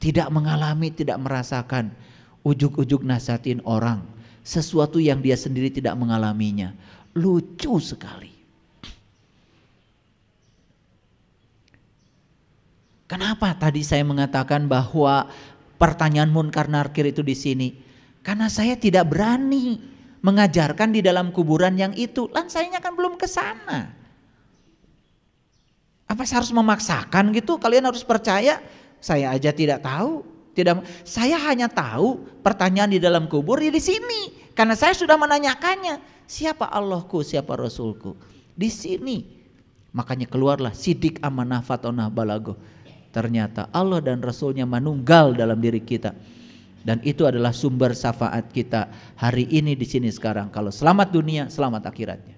tidak mengalami, tidak merasakan, ujug-ujug nasihatin orang sesuatu yang dia sendiri tidak mengalaminya. Lucu sekali. Kenapa tadi saya mengatakan bahwa pertanyaan munkar nakir itu di sini? Karena saya tidak berani mengajarkan di dalam kuburan yang itu. Lan sayanya kan belum ke sana. Apa saya harus memaksakan gitu? Kalian harus percaya. Saya aja tidak tahu. Saya hanya tahu pertanyaan di dalam kubur di sini. Karena saya sudah menanyakannya. Siapa Allahku, siapa Rasulku? Di sini. Makanya keluarlah sidik amanah fatonah balago. Ternyata Allah dan Rasulnya manunggal dalam diri kita. Dan itu adalah sumber syafaat kita hari ini di sini sekarang. Kalau selamat dunia, selamat akhiratnya.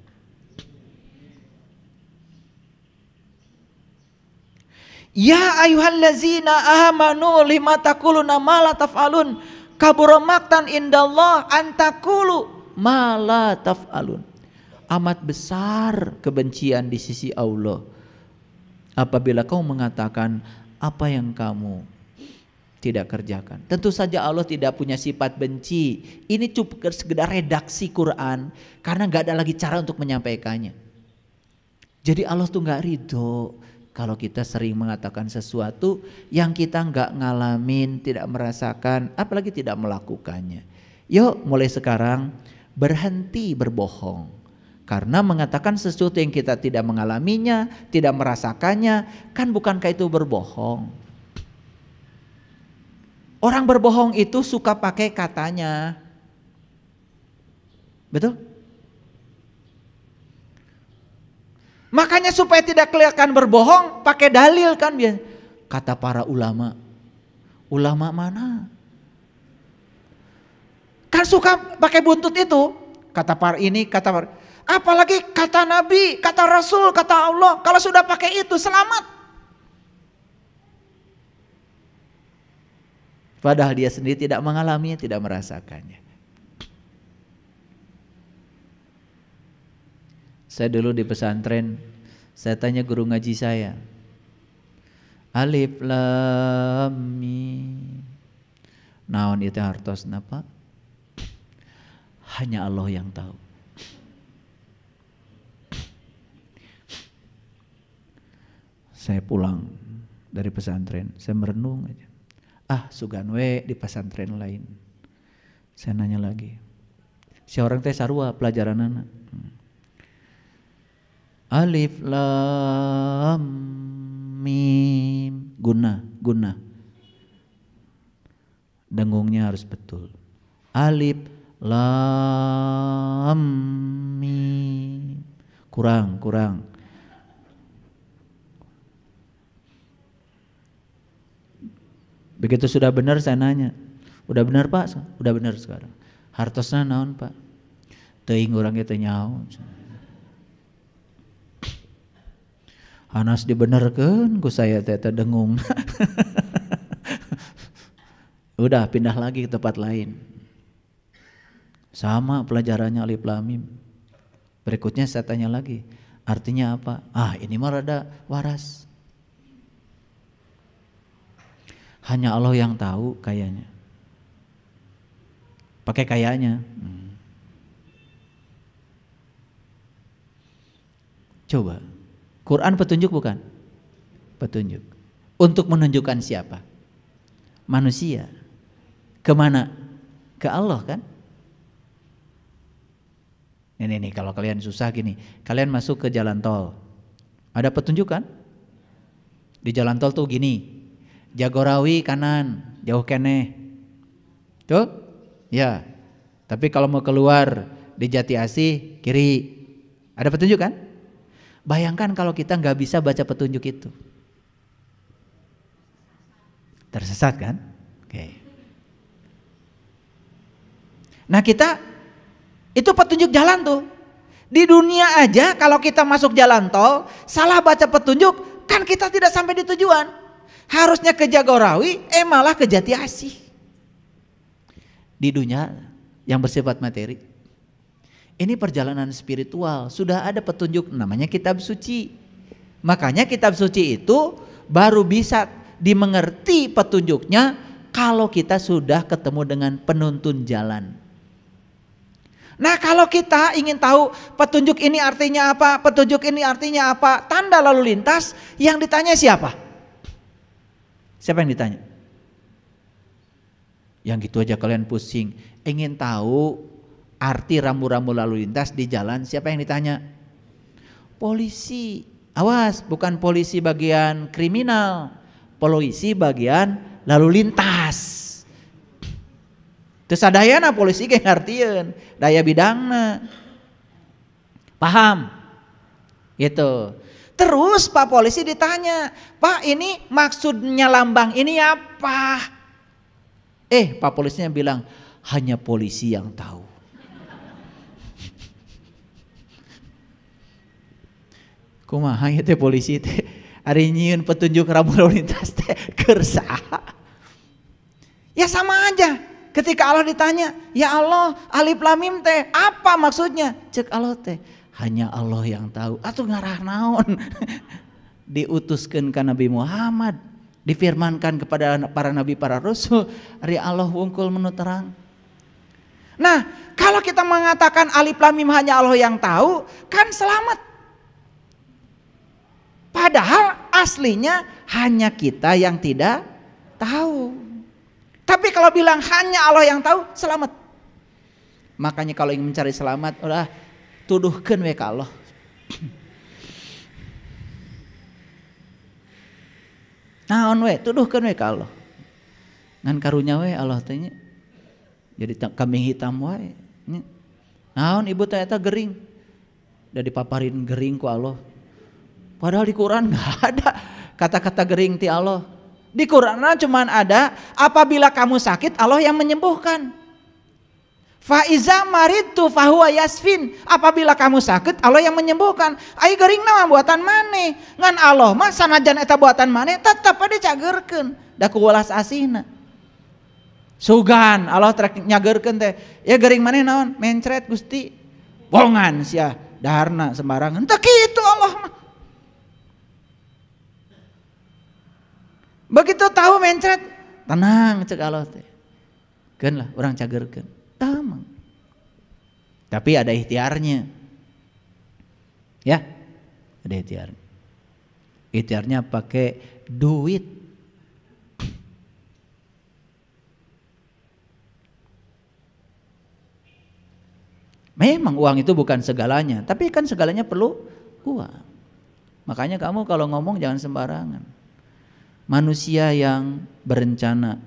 Ya ayyuhallazina amanu lima taquluna ma la taf'alun kabura maqtan indallah an taqulu ma la taf'alun. Amat besar kebencian di sisi Allah apabila kau mengatakan apa yang kamu tidak kerjakan. Tentu saja Allah tidak punya sifat benci. Ini cuma sekedar redaksi Quran karena gak ada lagi cara untuk menyampaikannya. Jadi Allah tuh gak ridho kalau kita sering mengatakan sesuatu yang kita gak ngalamin, tidak merasakan, apalagi tidak melakukannya. Yuk mulai sekarang berhenti berbohong. Karena mengatakan sesuatu yang kita tidak mengalaminya, tidak merasakannya, kan bukankah itu berbohong? Orang berbohong itu suka pakai katanya. Betul? Makanya supaya tidak kelihatan berbohong, pakai dalil kan dia. Kata para ulama. Ulama mana? Kan suka pakai buntut itu. Kata para ini, kata para. Apalagi kata Nabi, kata Rasul, kata Allah. Kalau sudah pakai itu selamat. Padahal dia sendiri tidak mengalaminya, tidak merasakannya. Saya dulu di pesantren, saya tanya guru ngaji saya, Alif Lam Mim, naon itu hartosna Pak? Hanya Allah yang tahu. Saya pulang dari pesantren, saya merenung aja. Sugan we di pesantren lain. Saya nanya lagi. Si orang teh sarua pelajaran anak. Alif Lam Mim, guna. Dengungnya harus betul. Alif Lam Mim. Kurang. Begitu sudah benar saya nanya, udah benar Pak? Udah benar sekarang. Hartosna naon Pak? Teuing urang teh nyaho. Hanas dibenerkeun ku saya teh dengung. Udah pindah lagi ke tempat lain. Sama pelajarannya Alif Lam Mim. Berikutnya saya tanya lagi, artinya apa? Ini mah rada waras. Hanya Allah yang tahu kayaknya. Pakai kayaknya. Coba. Quran petunjuk bukan? Petunjuk. Untuk menunjukkan siapa? Manusia. Kemana? Ke Allah kan? Ini kalau kalian susah gini. Kalian masuk ke jalan tol. Ada petunjuk kan? Di jalan tol tuh gini. Jagorawi kanan, jauh keneh. Tuh? Ya. Tapi kalau mau keluar di Jati Asih kiri. Ada petunjuk kan? Bayangkan kalau kita nggak bisa baca petunjuk itu. Tersesat kan? Oke. Nah kita itu petunjuk jalan tuh. Di dunia aja kalau kita masuk jalan tol, salah baca petunjuk, kan kita tidak sampai di tujuan. Harusnya ke Jagorawi, malah ke Jati Asih. Di dunia yang bersifat materi. Ini perjalanan spiritual, sudah ada petunjuk namanya kitab suci. Makanya kitab suci itu baru bisa dimengerti petunjuknya kalau kita sudah ketemu dengan penuntun jalan. Nah kalau kita ingin tahu petunjuk ini artinya apa, petunjuk ini artinya apa, tanda lalu lintas, yang ditanya siapa? Siapa yang ditanya? Yang gitu aja kalian pusing. Ingin tahu arti rambu-rambu lalu lintas di jalan, siapa yang ditanya? Polisi. Awas, bukan polisi bagian kriminal, polisi bagian lalu lintas. Terus sadayana polisi kayak ngartieun, daya bidangna. Paham? Gitu. Terus Pak polisi ditanya, Pak ini maksudnya lambang ini apa? Pak polisinya bilang, hanya polisi yang tahu. Kumaha ieu teh polisi teh ari nyieun petunjuk rambu lalu lintas teh keur saha? Ya sama aja. Ketika Allah ditanya, ya Allah, Alif Lam Mim teh apa maksudnya? Cek Allah teh, hanya Allah yang tahu. Atuh ngarah naon? Diutuskeun ka Nabi Muhammad, difirmankan kepada para nabi, para rasul, ari Allah wungkul menu terang. Nah, kalau kita mengatakan Alif Lam Mim hanya Allah yang tahu, kan selamat. Padahal aslinya hanya kita yang tidak tahu. Tapi kalau bilang hanya Allah yang tahu, selamat. Makanya kalau ingin mencari selamat, udah tuduhkeun we ka Allah. Naon we, tuduhkeun we ka Allah. Ngan karunya we Allah teh nya. Jadi kambing hitam wae. Naon ibu teh eta gering. Da dipaparin gering ku Allah. Padahal di Quran nggak ada kata-kata gering ti Allah. Di Quran cuma ada apabila kamu sakit Allah yang menyembuhkan. Fa iza maridtu fahuwa yasfin. Apabila kamu sakit Allah yang menyembuhkan. Ai gering nama buatan maneh. Ngan Allah mah sanajan eta buatan maneh tetep dicageurkeun da ku welas asihna. Sugan Allah trek nyageurkeun teh. Ya gering maneh naon? Mencret Gusti. Bohongan sia daharna sembarangan. Teu kitu Allah mah. Begitu tahu mencret, tenang cek Allah teh. Keun lah urang cageurkeun. Tamang. Tapi ada ikhtiarnya. Ya. Ada ikhtiar. Ikhtiarnya pakai duit. Memang uang itu bukan segalanya, tapi kan segalanya perlu uang. Makanya kamu kalau ngomong jangan sembarangan. Manusia yang berencana,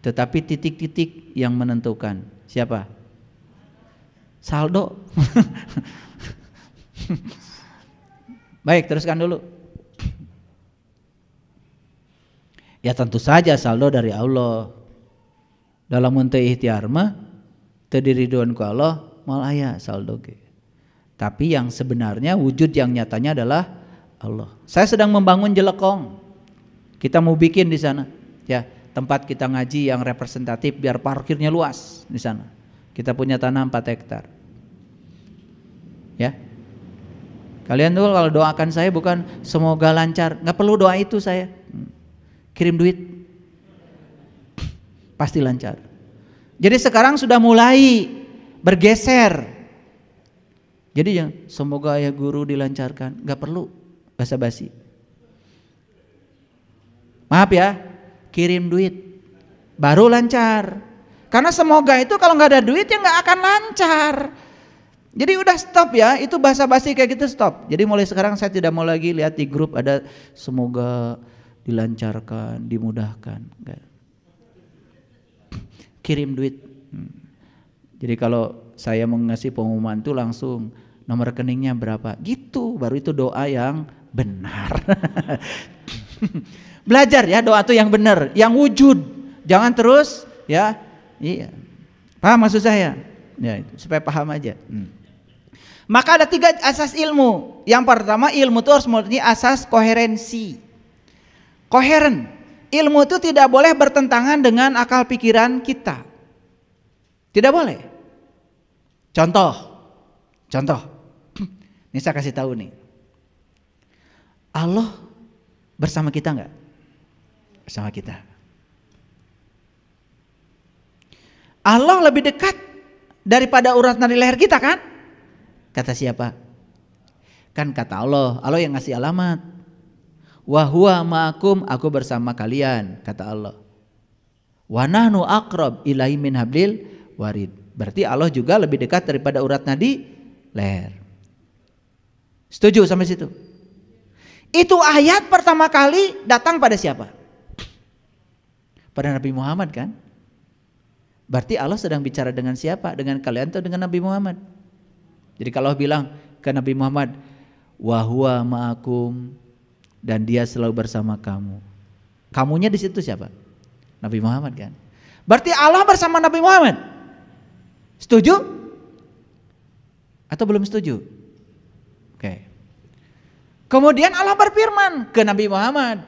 tetapi titik-titik yang menentukan. Siapa? Saldo. Baik, teruskan dulu. Ya tentu saja saldo dari Allah. Dalam untuk ikhtiar mah teu diridhoan ku Allah mal aya saldo ge. Tapi yang sebenarnya wujud yang nyatanya adalah Allah. Saya sedang membangun Jelekong. Kita mau bikin di sana, ya tempat kita ngaji yang representatif biar parkirnya luas di sana. Kita punya tanah 4 hektar. Ya, kalian tuh kalau doakan saya bukan semoga lancar, nggak perlu doa itu saya. Kirim duit, pasti lancar. Jadi sekarang sudah mulai bergeser. Jadi yang semoga ya guru dilancarkan, nggak perlu basa-basi. Maaf ya, kirim duit baru lancar. Karena semoga itu kalau nggak ada duit ya nggak akan lancar. Jadi udah stop ya, itu basa-basi kayak gitu stop. Jadi mulai sekarang saya tidak mau lagi lihat di grup ada semoga dilancarkan, dimudahkan. Enggak. Kirim duit. Jadi kalau saya mau ngasih pengumuman itu langsung nomor rekeningnya berapa, gitu. Baru itu doa yang benar. Belajar ya doa itu yang benar, yang wujud. Jangan terus ya. Iya. Paham maksud saya? Ya itu supaya paham aja. Maka ada 3 asas ilmu. Yang pertama ilmu itu harus memiliki asas koherensi. Koheren. Ilmu itu tidak boleh bertentangan dengan akal pikiran kita. Tidak boleh. Contoh. Ini saya kasih tahu nih. Allah bersama kita enggak? Bersama kita. Allah lebih dekat daripada urat nadi leher kita kan? Kata siapa? Kan kata Allah. Allah yang ngasih alamat. Wa huwa ma'akum, aku bersama kalian, kata Allah. Wa nahnu aqrab ilaihi min hablil warid. Berarti Allah juga lebih dekat daripada urat nadi leher. Setuju sampai situ? Itu ayat pertama kali datang pada siapa? Pada Nabi Muhammad kan? Berarti Allah sedang bicara dengan siapa? Dengan kalian atau dengan Nabi Muhammad? Jadi kalau bilang ke Nabi Muhammad, wa huwa ma'akum, dan dia selalu bersama kamu. Kamunya di situ siapa? Nabi Muhammad kan? Berarti Allah bersama Nabi Muhammad. Setuju? Atau belum setuju? Oke. Kemudian Allah berfirman ke Nabi Muhammad,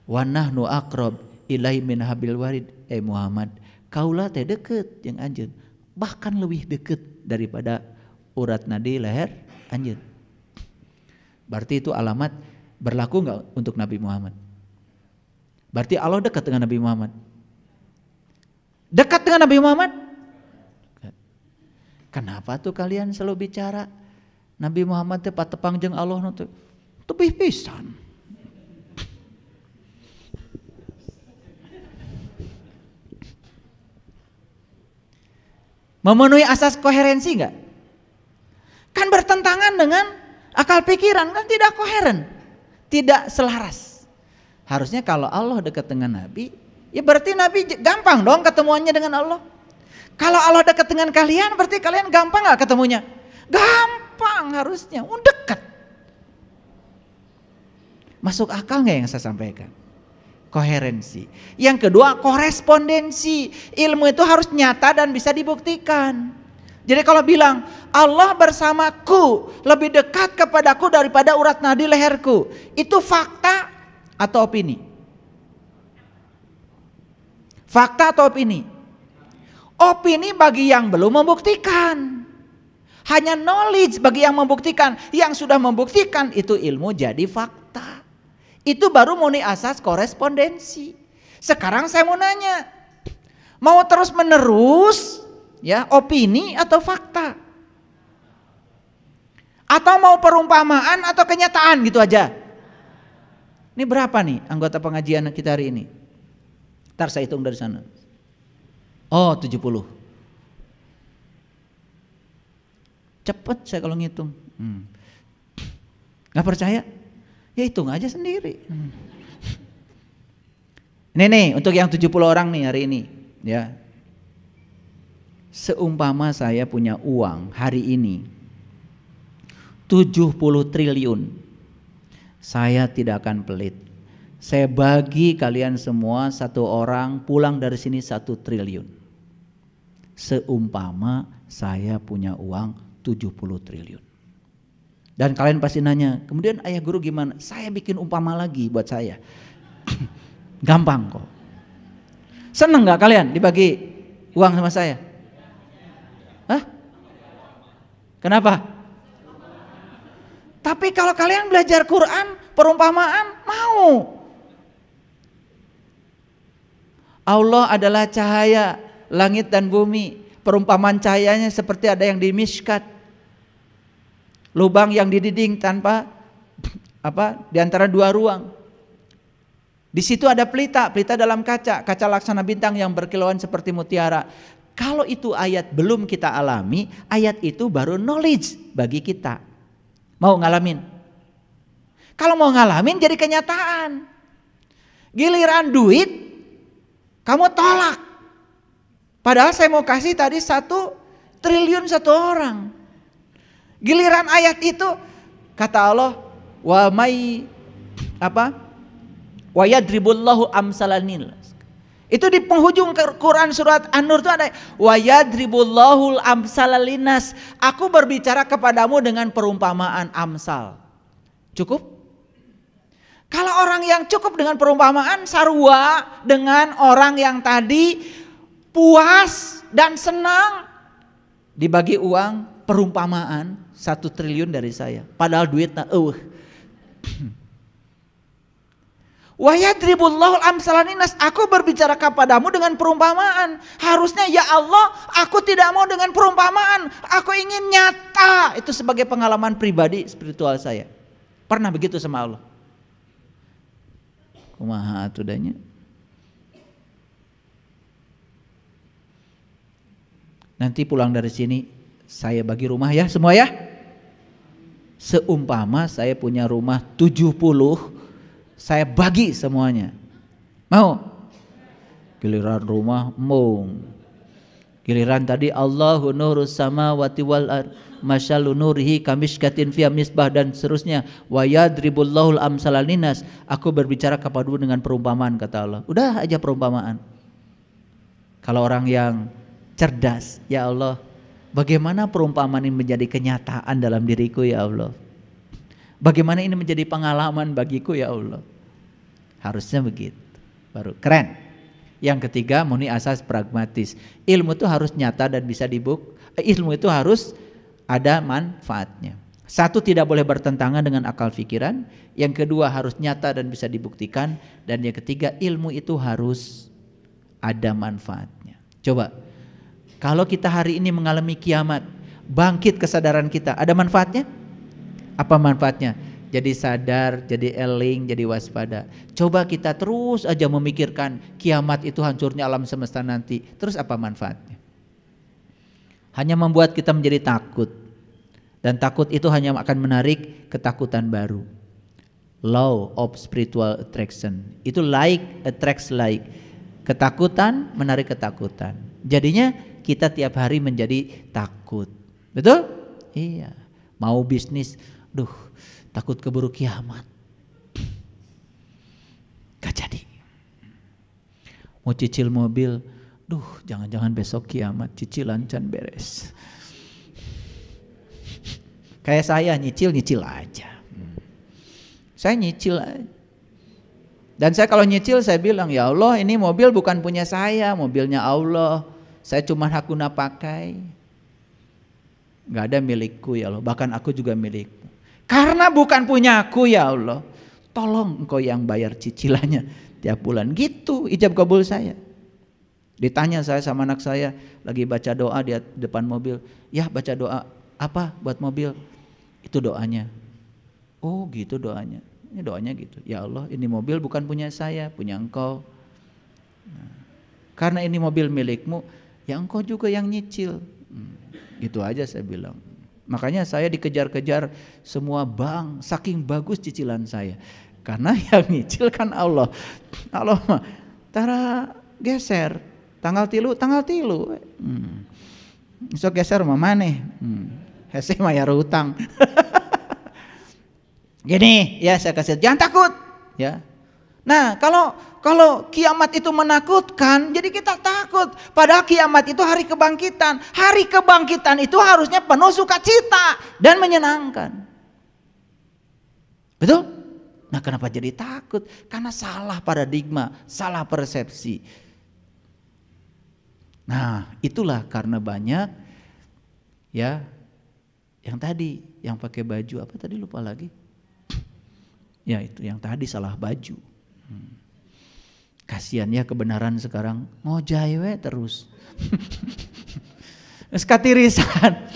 wa nahnu aqrab ilaihi min hablil warid. Muhammad, kaulah teh deket yang anjeun, bahkan lebih deket daripada urat nadi leher anjeun. Berarti itu alamat berlaku enggak untuk Nabi Muhammad? Berarti Allah dekat dengan Nabi Muhammad. Dekat dengan Nabi Muhammad? Kenapa tuh kalian selalu bicara Nabi Muhammad teh patepang jeung Allah teh tebih pisan. Memenuhi asas koherensi enggak? Kan bertentangan dengan akal pikiran, kan tidak koheren, tidak selaras. Harusnya kalau Allah dekat dengan Nabi, ya berarti Nabi gampang dong ketemuannya dengan Allah. Kalau Allah dekat dengan kalian, berarti kalian gampang gak ketemunya? Gampang harusnya, dekat. Masuk akal gak yang saya sampaikan? Koherensi. Yang kedua, korespondensi. Ilmu itu harus nyata dan bisa dibuktikan. Jadi kalau bilang Allah bersamaku, lebih dekat kepadaku daripada urat nadi leherku, itu fakta atau opini? Fakta atau opini? Opini bagi yang belum membuktikan. Hanya knowledge bagi yang membuktikan. Yang sudah membuktikan itu ilmu jadi fakta. Itu baru murni asas korespondensi. Sekarang saya mau nanya, mau terus menerus ya opini atau fakta? Atau mau perumpamaan atau kenyataan gitu aja? Ini berapa nih anggota pengajian kita hari ini? Ntar saya hitung dari sana. Oh 70. Cepet saya kalau ngitung. Gak percaya? Ya hitung aja sendiri. Ini nih untuk yang 70 orang nih hari ini ya. Seumpama saya punya uang hari ini 70 triliun. Saya tidak akan pelit. Saya bagi kalian semua satu orang pulang dari sini 1 triliun. Seumpama saya punya uang 70 triliun. Dan kalian pasti nanya, kemudian ayah guru gimana? Saya bikin umpama lagi buat saya. Gampang kok. Seneng gak kalian dibagi uang sama saya? Hah? Kenapa? Tapi kalau kalian belajar Quran, perumpamaan, mau. Allah adalah cahaya langit dan bumi. Perumpamaan cahayanya seperti ada yang di miskat. Lubang yang didinding tanpa di antara 2 ruang. Di situ ada pelita dalam kaca laksana bintang yang berkilauan seperti mutiara. Kalau itu ayat belum kita alami, ayat itu baru knowledge bagi kita. Mau ngalamin? Kalau mau ngalamin jadi kenyataan. Giliran duit kamu tolak. Padahal saya mau kasih tadi 1 triliun 1 orang. Giliran ayat itu kata Allah wa may wa yadribullahu amsalanil. Itu di penghujung Quran surat An-Nur itu ada wa yadribullahu amsalalinas. Aku berbicara kepadamu dengan perumpamaan amsal. Cukup? Kalau orang yang cukup dengan perumpamaan sarua dengan orang yang tadi puas dan senang dibagi uang perumpamaan 1 triliun dari saya. Padahal duitnya wa yadribullahu amsalaninas. Aku berbicara kepadamu dengan perumpamaan. Harusnya ya Allah, aku tidak mau dengan perumpamaan. Aku ingin nyata. Itu sebagai pengalaman pribadi spiritual saya. Pernah begitu sama Allah. Kumaha atudanya. Nanti pulang dari sini saya bagi rumah ya semua ya. Seumpama saya punya rumah 70, saya bagi semuanya. Mau? Giliran rumah mung. Giliran tadi Allahu nurus samawati wal ard masyalu nurihi kamishkatin fiha misbah dan seterusnya. Wa yadribullahul amsalaninas. Aku berbicara kepadamu dengan perumpamaan kata Allah. Udah aja perumpamaan. Kalau orang yang cerdas, ya Allah, bagaimana perumpamaan ini menjadi kenyataan dalam diriku ya Allah? Bagaimana ini menjadi pengalaman bagiku ya Allah? Harusnya begitu. Baru keren. Yang ketiga, murni asas pragmatis. Ilmu itu harus nyata dan bisa ilmu itu harus ada manfaatnya. Satu, tidak boleh bertentangan dengan akal pikiran. Yang kedua, harus nyata dan bisa dibuktikan. Dan yang ketiga, ilmu itu harus ada manfaatnya. Coba, kalau kita hari ini mengalami kiamat, bangkit kesadaran kita, ada manfaatnya? Apa manfaatnya? Jadi sadar, jadi eling, jadi waspada. Coba kita terus aja memikirkan kiamat itu hancurnya alam semesta nanti. Terus apa manfaatnya? Hanya membuat kita menjadi takut. Dan takut itu hanya akan menarik ketakutan baru. Law of spiritual attraction. Itu like attracts like. Ketakutan menarik ketakutan. Jadinya kita tiap hari menjadi takut. Betul? Iya. Mau bisnis, takut keburu kiamat. Gak jadi. Mau cicil mobil, jangan-jangan besok kiamat, cicilan can beres. Kayak saya nyicil aja. Saya nyicil aja. Dan saya kalau nyicil saya bilang, ya Allah ini mobil bukan punya saya, mobilnya Allah. saya cuma hakuna pakai. Gak ada milikku ya Allah, bahkan aku juga milikmu. Karena bukan punya aku ya Allah, tolong engkau yang bayar cicilannya tiap bulan. Gitu ijab kabul saya. Ditanya saya sama anak saya, lagi baca doa di depan mobil. Ya baca doa apa buat mobil? Itu doanya. Oh gitu doanya. Ini doanya gitu. Ya Allah, ini mobil bukan punya saya, punya engkau. Nah, karena ini mobil milikmu, ya engkau juga yang nyicil. Gitu aja saya bilang. Makanya saya dikejar-kejar semua bank, saking bagus cicilan saya. Karena yang nyicil kan Allah. Allah mah tara geser tanggal tilu. So geser mah maneh. Hese mayar utang. Gini ya saya kasih, jangan takut ya. Nah kalau kiamat itu menakutkan, jadi kita takut. Padahal kiamat itu hari kebangkitan. Hari kebangkitan itu harusnya penuh sukacita dan menyenangkan. Betul? Nah kenapa jadi takut? Karena salah paradigma, salah persepsi. Nah itulah karena banyak ya yang tadi, yang pakai baju apa tadi lupa lagi. Ya itu yang tadi salah baju. Kasihan ya kebenaran sekarang ngojay we terus. Geus katirisan.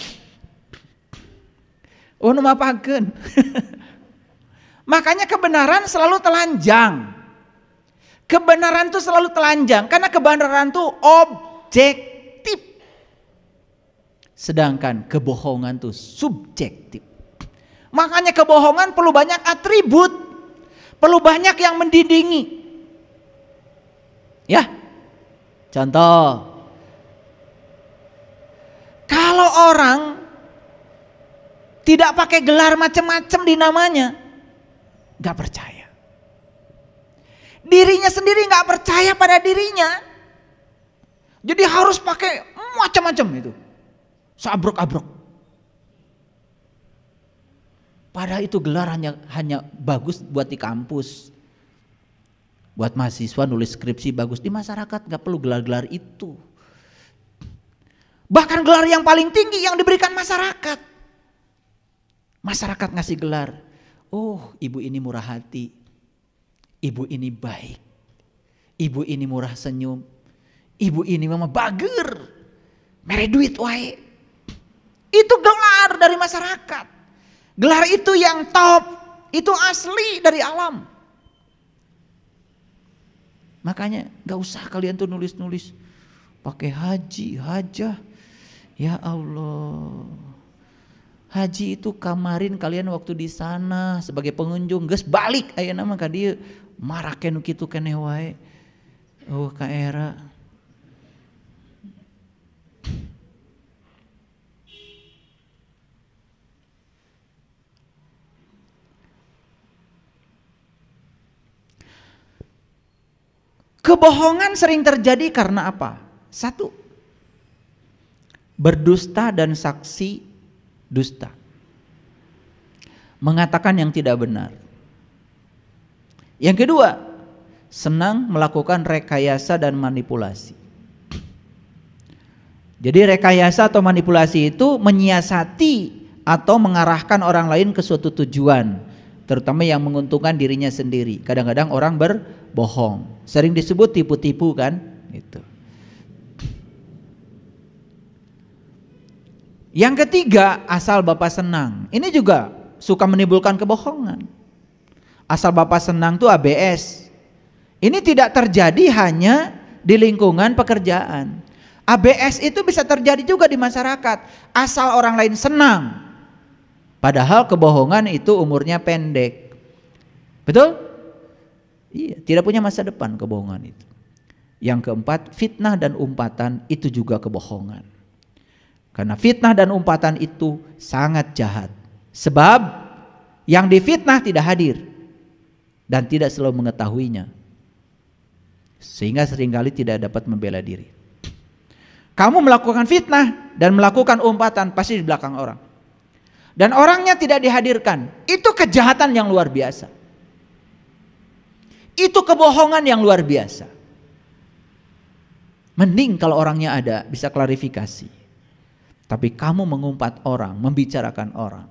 Oh nu mapakeun. Makanya kebenaran selalu telanjang. Kebenaran itu selalu telanjang karena kebenaran itu objektif. Sedangkan kebohongan itu subjektif. Makanya kebohongan perlu banyak atribut, perlu banyak yang mendidingi. Ya, contoh, kalau orang tidak pakai gelar macam-macam di namanya, nggak percaya. Dirinya sendiri nggak percaya pada dirinya, jadi harus pakai macam-macam itu, seabrok-abrok. Padahal itu gelar hanya bagus buat di kampus, buat mahasiswa nulis skripsi bagus. Di masyarakat nggak perlu gelar-gelar itu. Bahkan gelar yang paling tinggi yang diberikan masyarakat. Masyarakat ngasih gelar, oh ibu ini murah hati, ibu ini baik, ibu ini murah senyum, ibu ini mama bager, mere duit wae. Itu gelar dari masyarakat. Gelar itu yang top, itu asli dari alam. Makanya gak usah kalian tuh nulis-nulis pakai haji, hajah. Ya Allah. Haji itu kamarin kalian waktu di sana sebagai pengunjung, geus balik ayeuna mah ka dieu marake nu kitu keneh wae. Oh ka era. Kebohongan sering terjadi karena apa? Satu, berdusta dan saksi dusta, mengatakan yang tidak benar. Yang kedua, senang melakukan rekayasa dan manipulasi. Jadi rekayasa atau manipulasi itu menyiasati atau mengarahkan orang lain ke suatu tujuan, terutama yang menguntungkan dirinya sendiri. Kadang-kadang orang berbohong, sering disebut tipu-tipu kan, gitu. Yang ketiga, asal bapak senang. Ini juga suka menimbulkan kebohongan. Asal bapak senang tuh ABS. Ini tidak terjadi hanya di lingkungan pekerjaan. ABS itu bisa terjadi juga di masyarakat. Asal orang lain senang, padahal kebohongan itu umurnya pendek. Betul? Iya, tidak punya masa depan kebohongan itu. Yang keempat, fitnah dan umpatan itu juga kebohongan. Karena fitnah dan umpatan itu sangat jahat. Sebab yang difitnah tidak hadir dan tidak selalu mengetahuinya, sehingga seringkali tidak dapat membela diri. Kamu melakukan fitnah dan melakukan umpatan pasti di belakang orang, dan orangnya tidak dihadirkan. Itu kejahatan yang luar biasa. Itu kebohongan yang luar biasa. Mending kalau orangnya ada, bisa klarifikasi. Tapi kamu mengumpat orang, membicarakan orang,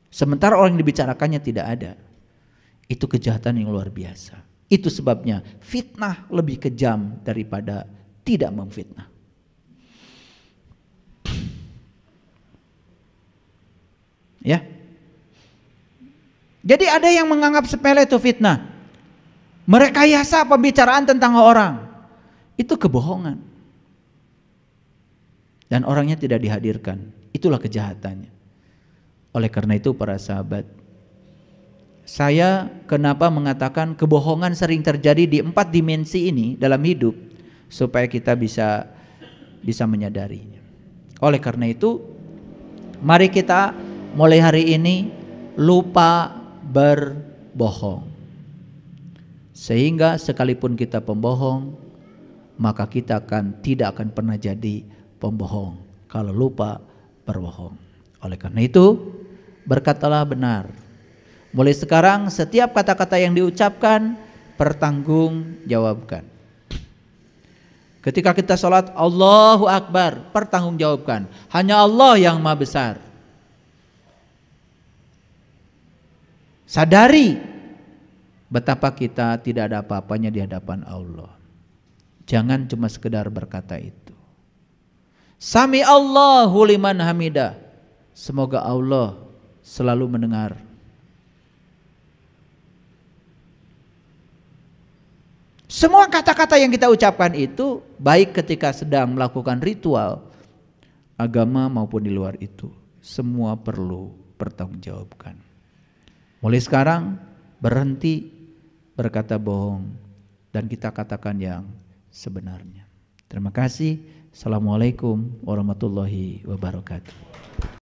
sementara orang yang dibicarakannya tidak ada. Itu kejahatan yang luar biasa. Itu sebabnya fitnah lebih kejam daripada tidak memfitnah. Ya. Jadi ada yang menganggap sepele itu fitnah. Merekayasa pembicaraan tentang orang. Itu kebohongan. Dan orangnya tidak dihadirkan. Itulah kejahatannya. Oleh karena itu para sahabat, saya kenapa mengatakan kebohongan sering terjadi di 4 dimensi ini dalam hidup, supaya kita bisa menyadarinya. Oleh karena itu, mari kita mulai hari ini lupa berbohong. Sehingga sekalipun kita pembohong, maka kita tidak akan pernah jadi pembohong kalau lupa berbohong. Oleh karena itu, berkatalah benar. Mulai sekarang setiap kata-kata yang diucapkan pertanggungjawabkan. Ketika kita sholat Allahu Akbar, pertanggungjawabkan. Hanya Allah yang Maha Besar. Sadari betapa kita tidak ada apa-apanya di hadapan Allah. Jangan cuma sekedar berkata itu. Sami Allahu liman hamidah. Semoga Allah selalu mendengar. Semua kata-kata yang kita ucapkan itu, baik ketika sedang melakukan ritual agama maupun di luar itu, semua perlu pertanggungjawabkan. Mulai sekarang berhenti berkata bohong dan kita katakan yang sebenarnya. Terima kasih. Assalamualaikum warahmatullahi wabarakatuh.